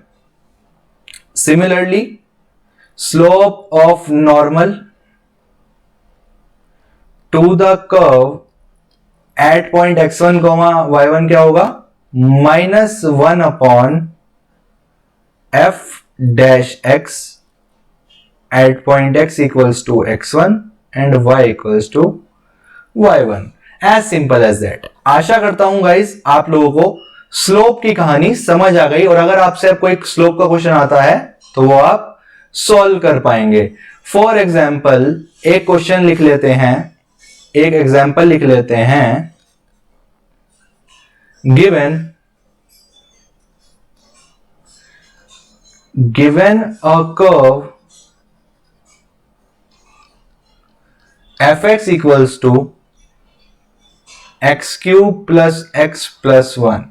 [SPEAKER 1] Similarly slope of normal to the curve at point x1, y1 क्या होगा? -1 upon f dash x at point x equals to x1 and y equals to y1। As simple as that. आशा करता हूं guys आप लोगों को slope की कहानी समझ आ गई, और अगर आपसे अब कोई स्लोप का क्वेश्चन आता है तो वो आप सॉल्व कर पाएंगे। फॉर एग्जाम्पल एक क्वेश्चन लिख लेते हैं, एक एग्जाम्पल लिख लेते हैं। given a curve fx equals to x cube plus x plus 1।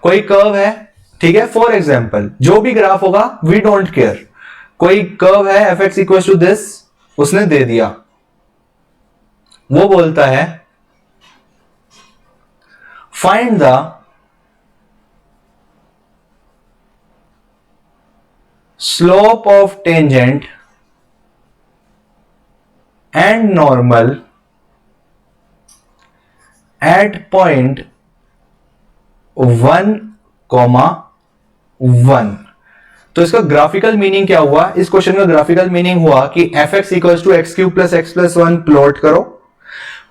[SPEAKER 1] कोई कर्व है, ठीक है, फॉर एग्जाम्पल जो भी ग्राफ होगा वी डोंट केयर, कोई कर्व है fx इक्वल्स टू दिस, उसने दे दिया, वो बोलता है find the slope of tangent and normal at point 1,1। तो इसका ग्राफिकल मीनिंग क्या हुआ? इस क्वेश्चन का ग्राफिकल मीनिंग हुआ कि f x equal to x cube plus x plus 1 plot करो,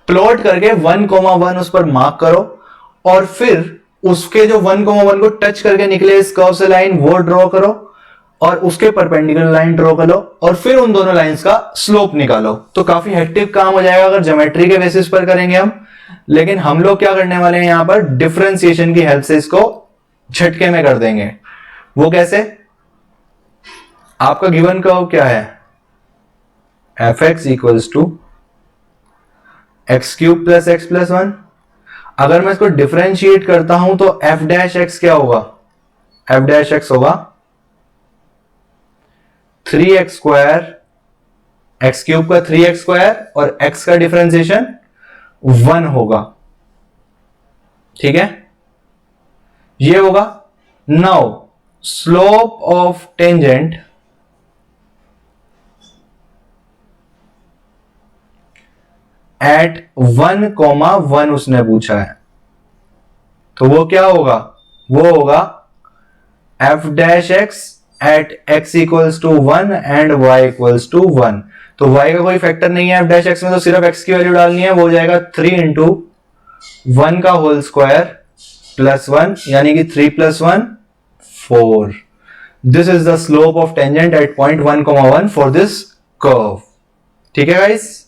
[SPEAKER 1] प्लॉट करके 1,1 उस पर मार्क करो, और फिर उसके जो 1,1 को टच करके निकले इस कर्व से लाइन वो ड्रॉ करो, और उसके परपेंडिकुलर लाइन ड्रॉ कर लो, और फिर उन दोनों लाइंस का स्लोप निकालो। तो काफी हेक्टिक काम हो जाएगा अगर ज्योमेट्री के बेसिस पर करेंगे हम, लेकिन हम लोग क्या करने वाले हैं यहां पर, डिफरेंशिएशन की हेल्प से इसको झटके में कर देंगे। वो कैसे? आपका गिवन कर्व क्या है? F x equals to x cube plus x plus 1। अगर मैं इसको डिफरेंशिएट करता हूं तो एफ डैश एक्स क्या होगा? एफ डैश एक्स होगा 3x स्क्वायर, एक्स क्यूब का 3x स्क्वायर, और x का डिफरेंशिएशन 1 होगा। ठीक है, ये होगा। Now slope of tangent at 1,1 उसने पूछा है, तो वो क्या होगा? वो होगा f dash x at x equals to 1 and y equals to 1। तो y का कोई फैक्टर नहीं है एफ डैश एक्स में, तो सिर्फ x की वैल्यू डालनी है। वो हो जाएगा 3 इंटू 1 का होल स्क्वायर प्लस 1, यानी कि 3 plus 1 4। This is the slope of tangent at point 1,1 for this curve. ठीक है गाइस,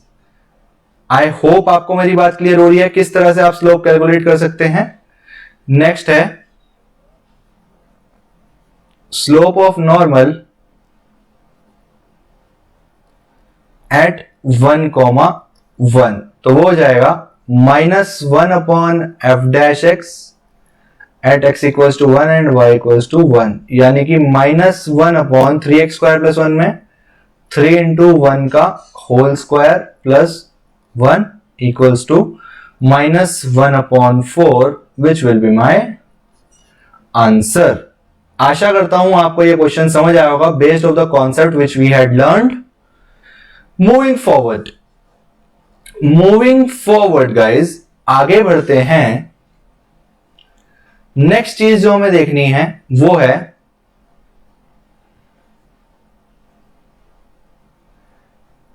[SPEAKER 1] आई होप आपको मेरी बात क्लियर हो रही है किस तरह से आप स्लोप कैलकुलेट कर सकते हैं। नेक्स्ट है स्लोप ऑफ नॉर्मल एट 1,1। तो वो हो जाएगा -1 upon f dash x at x equals to 1 and y equals to 1, यानी कि -1 अपॉन 3x स्क्वायर प्लस 1 में 3 इंटू 1 का whole square plus 1 equals to -1 upon 4, which will be my answer. आशा करता हूं आपको यह क्वेश्चन समझ आया होगा based of the concept which we had learned. Moving forward guys, आगे बढ़ते हैं। नेक्स्ट चीज जो हमें देखनी है वो है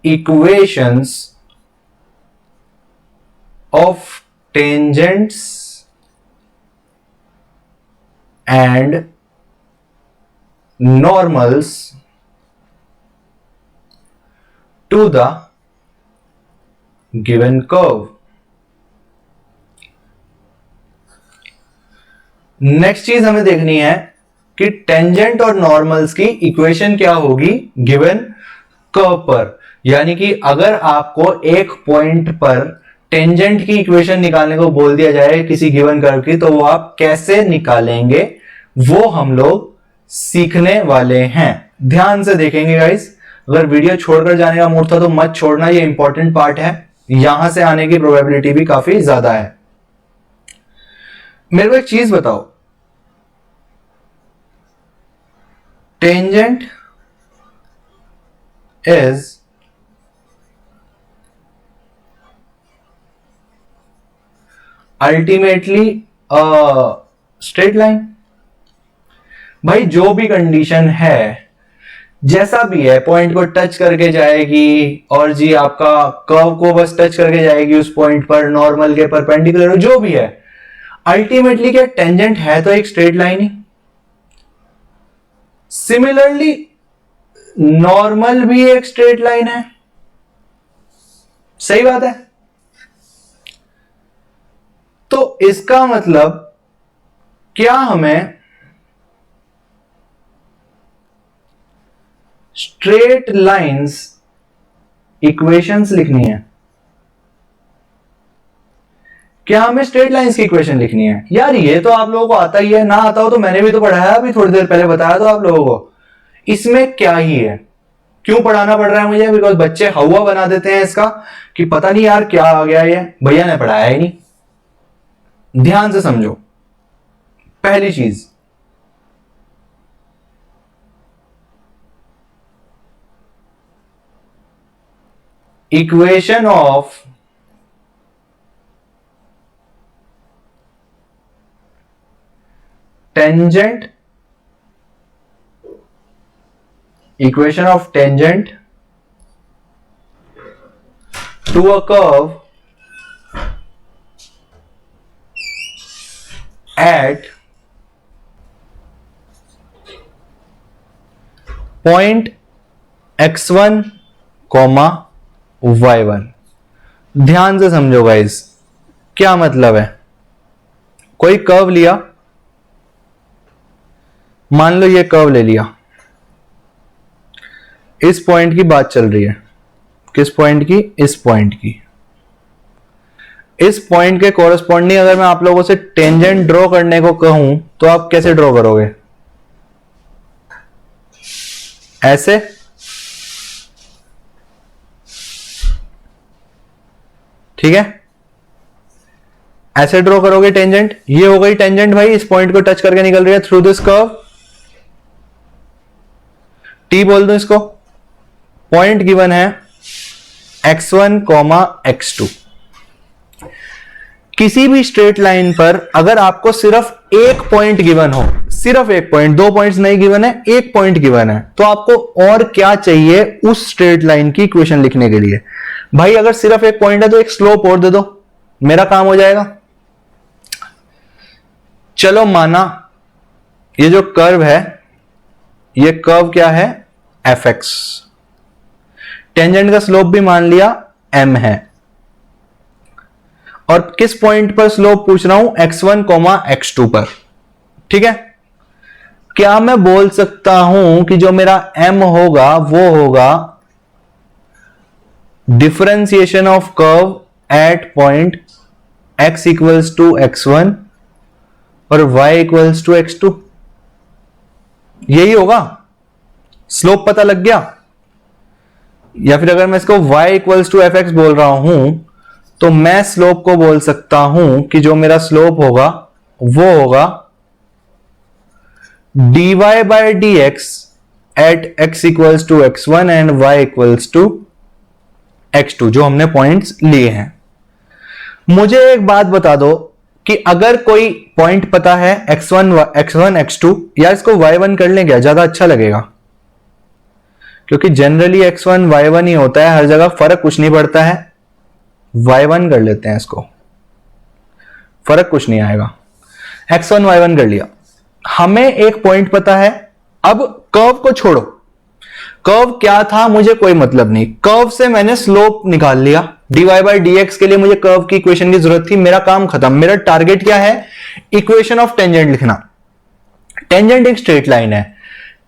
[SPEAKER 1] equations of tangents and normals to the given curve। Next चीज हमें देखनी है कि टेंजेंट और नॉर्मल्स की इक्वेशन क्या होगी गिवन कर्व पर। यानी कि अगर आपको एक पॉइंट पर टेंजेंट की इक्वेशन निकालने को बोल दिया जाए किसी गिवन कर्व की, तो वो आप कैसे निकालेंगे वो हम लोग सीखने वाले हैं। ध्यान से देखेंगे गाइस, अगर वीडियो छोड़कर जाने का मूड था तो मत छोड़ना, ये इंपॉर्टेंट पार्ट है, यहां से आने की प्रोबेबिलिटी भी काफी ज्यादा है। मेरे को एक चीज बताओ, tangent is ultimately a straight line. भाई जो भी कंडीशन है, जैसा भी है, पॉइंट को टच करके जाएगी, और जी आपका कर्व को बस टच करके जाएगी उस पॉइंट पर, नॉर्मल के परपेंडिकुलर, जो भी है, अल्टीमेटली क्या टेंजेंट है तो एक स्ट्रेट लाइन ही। सिमिलरली नॉर्मल भी एक स्ट्रेट लाइन है। सही बात है। तो इसका मतलब क्या हमें स्ट्रेट लाइंस इक्वेशंस लिखनी है? क्या हमें स्ट्रेट लाइंस की इक्वेशन लिखनी है? यार ये तो आप लोगों को आता ही है, ना आता हो तो मैंने भी तो पढ़ाया, अभी थोड़ी देर पहले बताया तो आप लोगों को। इसमें क्या ही है, क्यों पढ़ाना पड़ रहा है मुझे? बिकॉज बच्चे हवा बना देते हैं इसका कि पता नहीं यार क्या आ गया, ये भैया ने पढ़ाया ही नहीं। ध्यान से समझो। पहली चीज, equation of tangent, equation of tangent to a curve at point x1, y1। ध्यान से समझो गाइस, क्या मतलब है। कोई कर्व लिया, मान लो ये कर्व ले लिया, इस पॉइंट की बात चल रही है। किस पॉइंट की? इस पॉइंट की। इस पॉइंट के कोरस्पॉन्डिंग अगर मैं आप लोगों से टेंजेंट ड्रॉ करने को कहूं तो आप कैसे ड्रॉ करोगे? ऐसे? ठीक है, ऐसे ड्रॉ करोगे टेंजेंट। ये हो गई टेंजेंट भाई, इस पॉइंट को टच करके निकल रही है थ्रू दिस कर्व। टी बोल दो इसको। पॉइंट गिवन है x1, x2। किसी भी स्ट्रेट लाइन पर अगर आपको सिर्फ एक पॉइंट गिवन हो, सिर्फ एक पॉइंट, दो पॉइंट्स नहीं गिवन है, एक पॉइंट गिवन है, तो आपको और क्या चाहिए उस स्ट्रेट लाइन की इक्वेशन लिखने के लिए? भाई अगर सिर्फ एक पॉइंट है तो एक स्लोप और दे दो, मेरा काम हो जाएगा। चलो माना ये जो कर्व है, ये कर्व क्या है? fx। टेंजेंट का स्लोप भी मान लिया m है, और किस पॉइंट पर स्लोप पूछ रहा हूं? x1, x2 पर। ठीक है, क्या मैं बोल सकता हूं कि जो मेरा m होगा वो होगा differentiation of curve at point x equals to x1 और y इक्वल्स टू x2? यही होगा। स्लोप पता लग गया। या फिर अगर मैं इसको y equals to f x बोल रहा हूं तो मैं स्लोप को बोल सकता हूं कि जो मेरा स्लोप होगा वो होगा dy by dx at x equals to x1 and y equals to x2, जो हमने पॉइंट्स लिए हैं। मुझे एक बात बता दो कि अगर कोई पॉइंट पता है x1, x2, या इसको y1 कर लें, क्या ज्यादा अच्छा लगेगा? क्योंकि जनरली x1 y1 ही होता है हर जगह, फर्क कुछ नहीं पड़ता है। y1 कर लेते हैं इसको, फर्क कुछ नहीं आएगा। x1 y1 कर लिया। हमें एक पॉइंट पता है। अब कर्व को छोड़ो, कर्व क्या था मुझे कोई मतलब नहीं, कर्व से मैंने स्लोप निकाल लिया। dy बाई dx के लिए मुझे कर्व की इक्वेशन की जरूरत थी, मेरा काम खत्म। मेरा टारगेट क्या है? इक्वेशन ऑफ टेंजेंट लिखना। टेंजेंट एक स्ट्रेट लाइन है।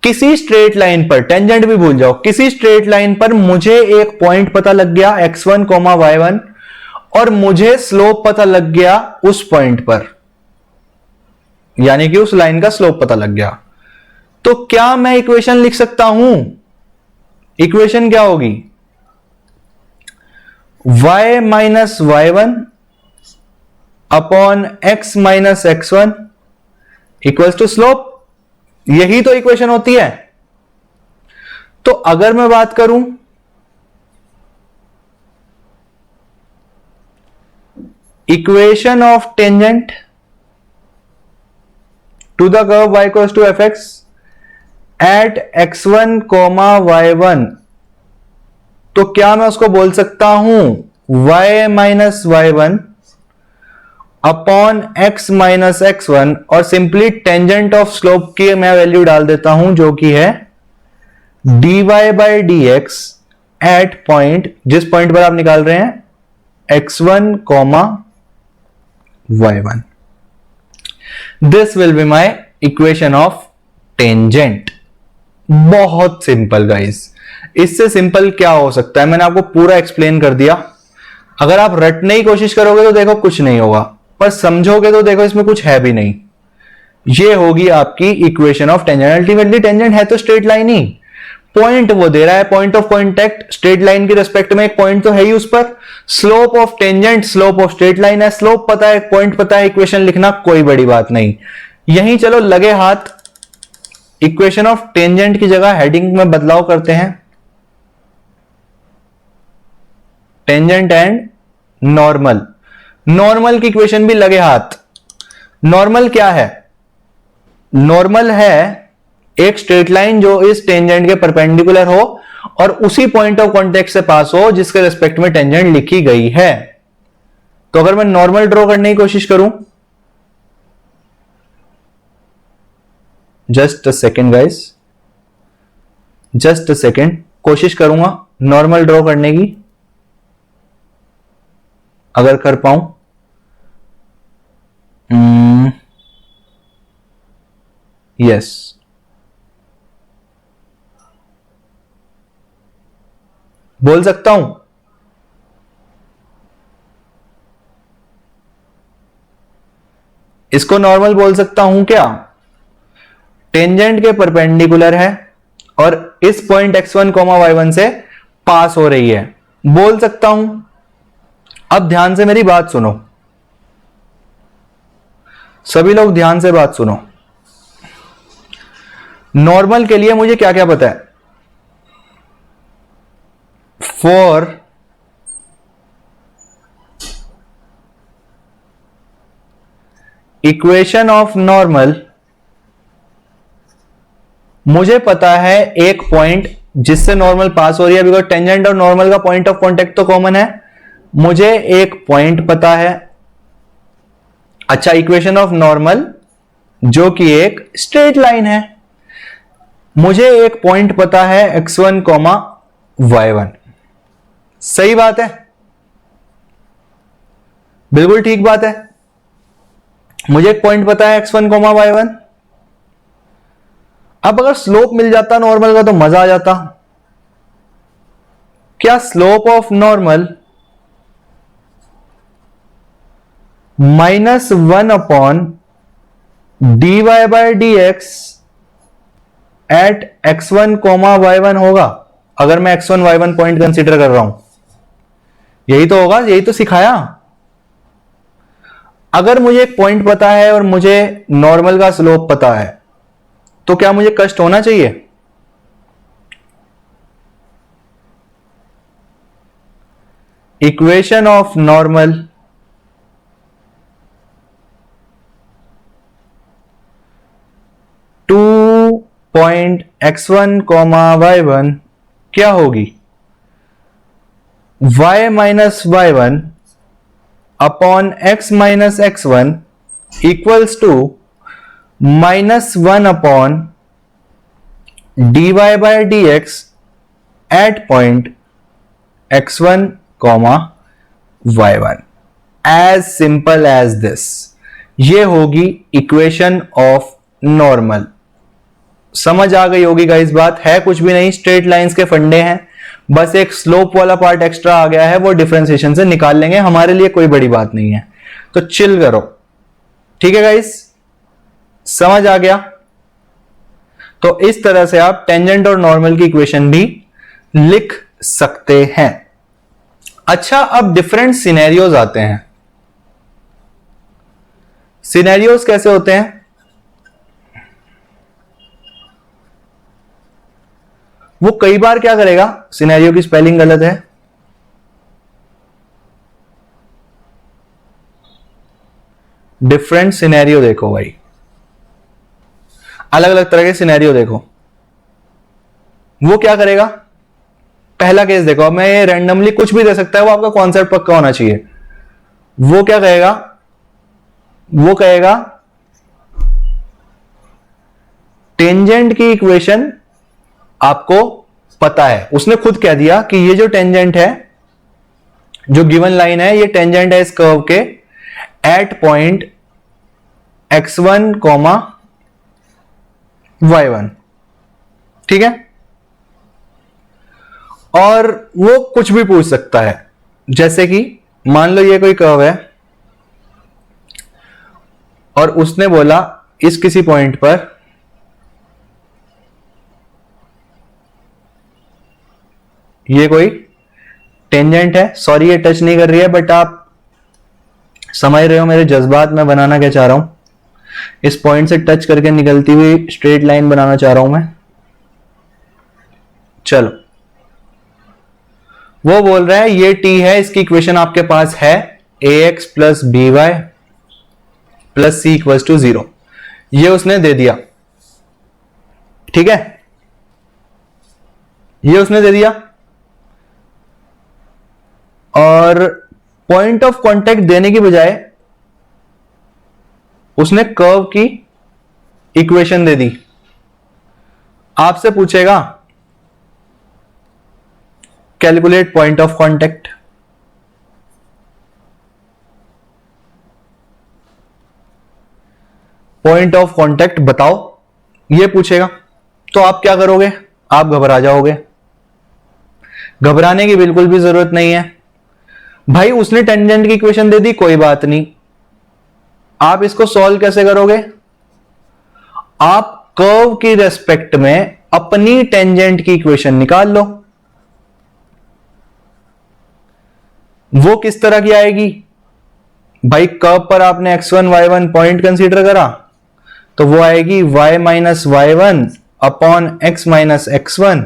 [SPEAKER 1] किसी स्ट्रेट लाइन पर, टेंजेंट भी भूल जाओ, किसी स्ट्रेट लाइन पर मुझे एक पॉइंट पता लग गया x1, y1, और मुझे स्लोप पता लग गया उस पॉइंट पर, यानी कि उस लाइन का स्लोप पता लग गया। तो क्या मैं इक्वेशन लिख सकता हूं? इक्वेशन क्या होगी? y minus y1 upon x minus x1 equals to slope. यही तो इक्वेशन होती है। तो अगर मैं बात करूं equation of tangent to the curve y equals to f x at x1, y1, तो क्या मैं उसको बोल सकता हूं y minus y1 upon x minus x1, और सिंपली टेंजेंट ऑफ स्लोप की मैं वैल्यू डाल देता हूं जो कि है dy by dx at point, जिस पॉइंट पर आप निकाल रहे हैं x1, y1। This will be my equation of tangent. बहुत सिंपल गाइस, इससे सिंपल क्या हो सकता है? मैंने आपको पूरा एक्सप्लेन कर दिया। अगर आप रटने की कोशिश करोगे तो देखो कुछ नहीं होगा, पर समझोगे तो देखो इसमें कुछ है भी नहीं। ये होगी आपकी equation of tangent. Ultimately tangent है तो स्ट्रेट लाइन ही। पॉइंट वो दे रहा है, point of contact straight line के रेस्पेक्ट में एक पॉइंट तो है ही उस पर। Slope of tangent slope of straight line है, स्लोप पता है, पॉइंट पता है, इक्वेशन लिखना कोई बड़ी बात नहीं। यहीं चलो लगे हाथ इक्वेशन ऑफ टेंजेंट की जगह हेडिंग में बदलाव करते हैं, टेंजेंट एंड नॉर्मल। नॉर्मल की इक्वेशन भी लगे हाथ। नॉर्मल क्या है? नॉर्मल है एक स्ट्रेट लाइन जो इस टेंजेंट के परपेंडिकुलर हो और उसी पॉइंट ऑफ कॉन्टेक्ट से पास हो जिसके रिस्पेक्ट में टेंजेंट लिखी गई है। तो अगर मैं नॉर्मल ड्रॉ करने की कोशिश करूं, just a second guys, just a second, कोशिश करूंगा नॉर्मल ड्रॉ करने की, अगर कर पाऊं। यस, बोल सकता हूं? इसको नॉर्मल बोल सकता हूं क्या? टेंजेंट के परपेंडिकुलर है और इस पॉइंट x1 y1 से पास हो रही है, बोल सकता हूं। अब ध्यान से मेरी बात सुनो, सभी लोग ध्यान से बात सुनो। नॉर्मल के लिए मुझे क्या क्या पता है? फॉर इक्वेशन ऑफ नॉर्मल मुझे पता है एक पॉइंट जिससे नॉर्मल पास हो रही है, बिकॉज टेंजेंट और नॉर्मल का पॉइंट ऑफ कॉन्टेक्ट तो कॉमन है। मुझे एक पॉइंट पता है, अच्छा, इक्वेशन ऑफ नॉर्मल जो कि एक स्ट्रेट लाइन है। मुझे एक पॉइंट पता है x1 y1। सही बात है, बिल्कुल ठीक बात है। मुझे एक पॉइंट पता है x1 y1। अब अगर स्लोप मिल जाता नॉर्मल का तो मजा आ जाता। क्या slope of normal -1 upon dy by d x at x1 y1 होगा? अगर मैं x1 y1 पॉइंट कंसीडर कर रहा हूं, यही तो होगा, यही तो सिखाया। अगर मुझे एक पॉइंट पता है और मुझे नॉर्मल का स्लोप पता है, तो क्या मुझे कष्ट होना चाहिए? Equation of normal to point x1 y1 क्या होगी? y minus y1 upon x minus x1 equals to -1 upon dy by d x at point x1 y1। As simple as this. ये होगी इक्वेशन ऑफ नॉर्मल। समझ आ गई होगी guys बात? है कुछ भी नहीं, स्ट्रेट लाइंस के फंडे हैं, बस एक स्लोप वाला पार्ट एक्स्ट्रा आ गया है, वो डिफरेंशिएशन से निकाल लेंगे, हमारे लिए कोई बड़ी बात नहीं है। तो चिल करो, ठीक है गाइस? समझ आ गया? तो इस तरह से आप टेंजेंट और नॉर्मल की इक्वेशन भी लिख सकते हैं। अच्छा, अब डिफरेंट सिनेरियोज आते हैं। सिनेरियोज कैसे होते हैं? वो कई बार क्या करेगा, सिनेरियो की स्पेलिंग गलत है, डिफरेंट सिनेरियो देखो भाई, अलग अलग तरह के सिनेरियो देखो। वो क्या करेगा? पहला केस देखो, अब मैं ये रैंडमली कुछ भी दे सकता है, वो आपका कॉन्सेप्ट पक्का होना चाहिए। वो क्या कहेगा? वो कहेगा टेंजेंट की इक्वेशन आपको पता है, उसने खुद कह दिया कि ये जो टेंजेंट है, जो गिवन लाइन है, ये टेंजेंट है इस कर्व के एट पॉइंट x1 y1, ठीक है? और वो कुछ भी पूछ सकता है, जैसे कि मान लो ये कोई कर्व है और उसने बोला इस किसी पॉइंट पर ये कोई टेंजेंट है, सॉरी ये टच नहीं कर रही है, बट आप समझ रहे हो मेरे जज्बात में बनाना क्या चाह रहा हूं। इस पॉइंट से टच करके निकलती हुई स्ट्रेट लाइन बनाना चाह रहा हूं मैं। चलो, वो बोल रहा है ये t है, इसकी इक्वेशन आपके पास है ax plus b y plus c equals to 0। ये उसने दे दिया, ठीक है, ये उसने दे दिया। और पॉइंट ऑफ कांटेक्ट देने की बजाय उसने कर्व की इक्वेशन दे दी। आपसे पूछेगा calculate point of contact. Point of contact बताओ, ये पूछेगा। तो आप क्या करोगे? आप घबरा जाओगे। घबराने की बिल्कुल भी जरूरत नहीं है भाई, उसने टेंजेंट की इक्वेशन दे दी, कोई बात नहीं। आप इसको सॉल्व कैसे करोगे? आप कर्व की रेस्पेक्ट में अपनी टेंजेंट की इक्वेशन निकाल लो। वो किस तरह की आएगी भाई? कर्व पर आपने x1 y1 पॉइंट कंसीडर करा, तो वो आएगी y minus y1 upon x minus x1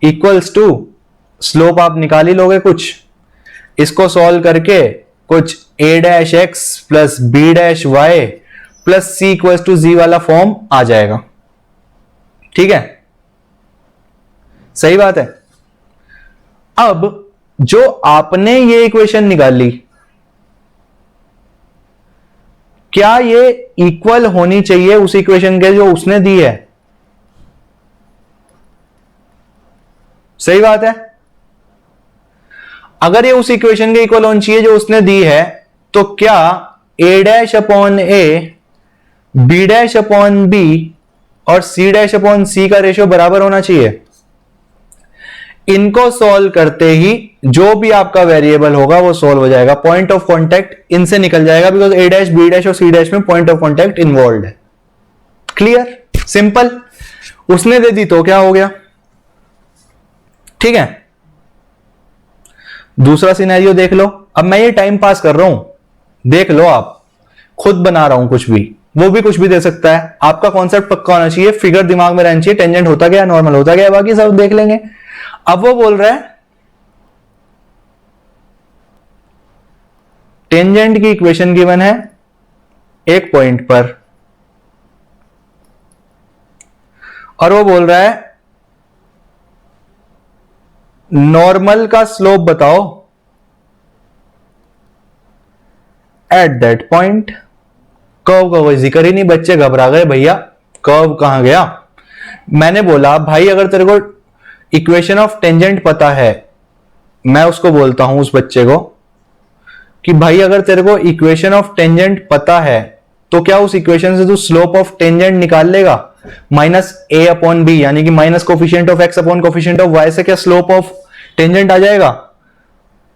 [SPEAKER 1] equals to, slope आप निकाल ही लोगे कुछ। इसको सॉल्व करके कुछ a dash x plus b dash y plus c equals to z वाला फॉर्म आ जाएगा। ठीक है, सही बात है। अब जो आपने ये इक्वेशन निकाली, क्या ये इक्वल होनी चाहिए उस इक्वेशन के जो उसने दी है? सही बात है। अगर ये उस इक्वेशन के इक्वल होनी चाहिए जो उसने दी है, तो क्या a dash upon a, b dash upon b और c डैश अपॉन c का रेशियो बराबर होना चाहिए? इनको सॉल्व करते ही जो भी आपका वेरिएबल होगा वो सॉल्व हो जाएगा। पॉइंट ऑफ कांटेक्ट इनसे निकल जाएगा, because a dash b dash और c डैश में पॉइंट ऑफ कांटेक्ट इन्वॉल्व है। Clear, simple. उसने दे दी तो क्या हो गया? ठीक है, दूसरा सिनेरियो देख लो। अब मैं ये टाइम पास कर रहा हूं, देख लो, आप खुद बना रहा हूं कुछ भी, वो भी कुछ भी दे सकता है। आपका कॉन्सेप्ट पक्का होना चाहिए, फिगर दिमाग में रहना चाहिए, टेंजेंट होता गया, नॉर्मल होता गया, बाकी सब देख लेंगे। अब वो बोल रहा है टेंजेंट की इक्वेशन गिवन है एक पॉइंट पर, और वो बोल रहा है नॉर्मल का स्लोप बताओ एट दैट पॉइंट। कर्व का कोई जिक्र ही नहीं, बच्चे घबरा गए, भैया कर्व कहां गया? मैंने बोला भाई अगर तेरे को इक्वेशन ऑफ टेंजेंट पता है, मैं उसको बोलता हूं उस बच्चे को कि भाई अगर तेरे को इक्वेशन ऑफ टेंजेंट पता है तो क्या उस इक्वेशन से तू स्लोप ऑफ टेंजेंट निकाल लेगा? माइनस a अपॉन बी, यानी कि minus coefficient of x upon coefficient of y से क्या स्लोप ऑफ टेंजेंट आ जाएगा?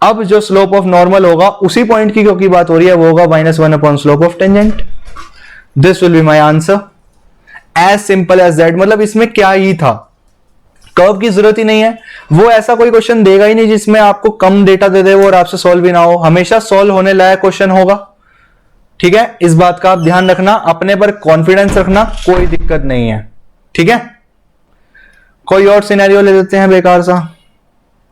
[SPEAKER 1] अब जो स्लोप ऑफ नॉर्मल होगा उसी पॉइंट की क्योंकि बात हो रही है, वो होगा -1 upon slope of tangent. This will be my answer, as simple as that. मतलब इसमें क्या ही था, कर्व की जरूरत ही नहीं है। वो ऐसा कोई क्वेश्चन देगा ही नहीं जिसमें आपको कम डेटा दे दे वो और आपसे सॉल्व भी ना हो। हमेशा सॉल्व होने लायक क्वेश्चन होगा। ठीक है, इस बात का आप ध्यान रखना, अपने पर कॉन्फिडेंस रखना, कोई दिक्कत नहीं है। ठीक है, कोई और सिनेरियो ले लेते हैं बेकार सा,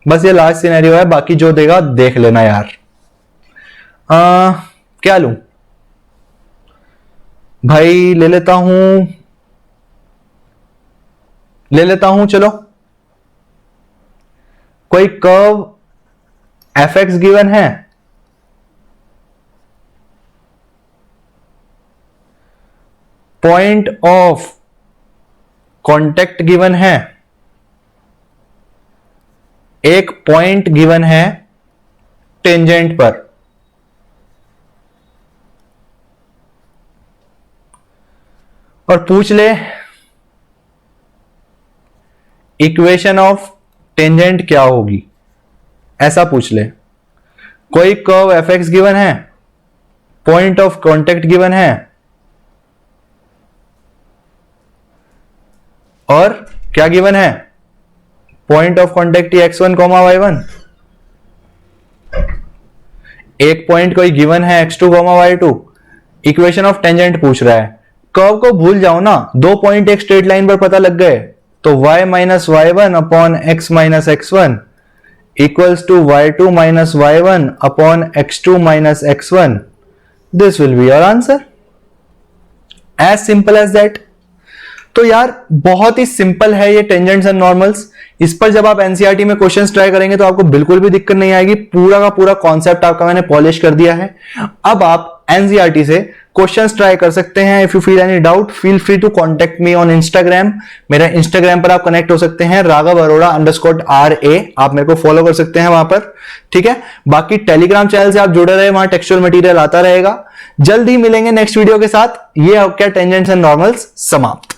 [SPEAKER 1] बस ये लास्ट सिनेरियो है, बाकी जो देगा देख लेना यार। क्या लूं भाई? ले लेता हूं, चलो कोई कर्व fx गिवन है, पॉइंट ऑफ कांटेक्ट गिवन है, एक पॉइंट गिवन है टेंजेंट पर, और पूछ ले इक्वेशन ऑफ टेंजेंट क्या होगी, ऐसा पूछ ले। कोई कर्व fx गिवन है, पॉइंट ऑफ कांटेक्ट गिवन है, और क्या गिवन है? Point of contact x1 y1, एक पॉइंट कोई गिवन है x2 y2, equation of tangent पूछ रहा है। कर्व को भूल जाओ ना, दो पॉइंट एक स्ट्रेट लाइन पर पता लग गए, तो y minus y1 upon x minus x1 equals to y2 minus y1 upon x2 minus x1। This will be your answer, as simple as that. तो यार बहुत ही सिंपल है ये टेंजेंट्स एंड नॉर्मल्स। इस पर जब आप एनसीईआरटी में क्वेश्चंस ट्राई करेंगे तो आपको बिल्कुल भी दिक्कत नहीं आएगी। पूरा का पूरा कॉन्सेप्ट आपका मैंने पॉलिश कर दिया है। अब आप एनसीईआरटी से क्वेश्चंस ट्राई कर सकते हैं। If you feel any doubt feel free to contact me on Instagram. मेरा इंस्टाग्राम पर आप कनेक्ट हो सकते हैं, राघव अरोड़ा _RA, आप मेरे को फॉलो कर सकते हैं वहां पर, ठीक है। बाकी टेलीग्राम चैनल से आप जुड़े रहे, वहां टेक्सचुअल मटेरियल आता रहेगा। जल्द ही मिलेंगे नेक्स्ट वीडियो के साथ। ये आपका टेंजेंट्स एंड नॉर्मल्स समाप्त।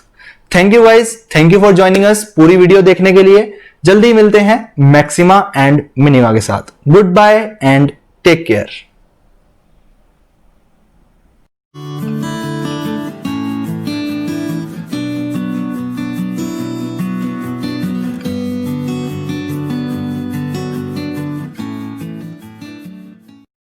[SPEAKER 1] Thank you guys, thank you for joining us पूरी वीडियो देखने के लिए। जल्दी मिलते हैं मैक्सिमा एंड मिनिमा के साथ। Goodbye and take care.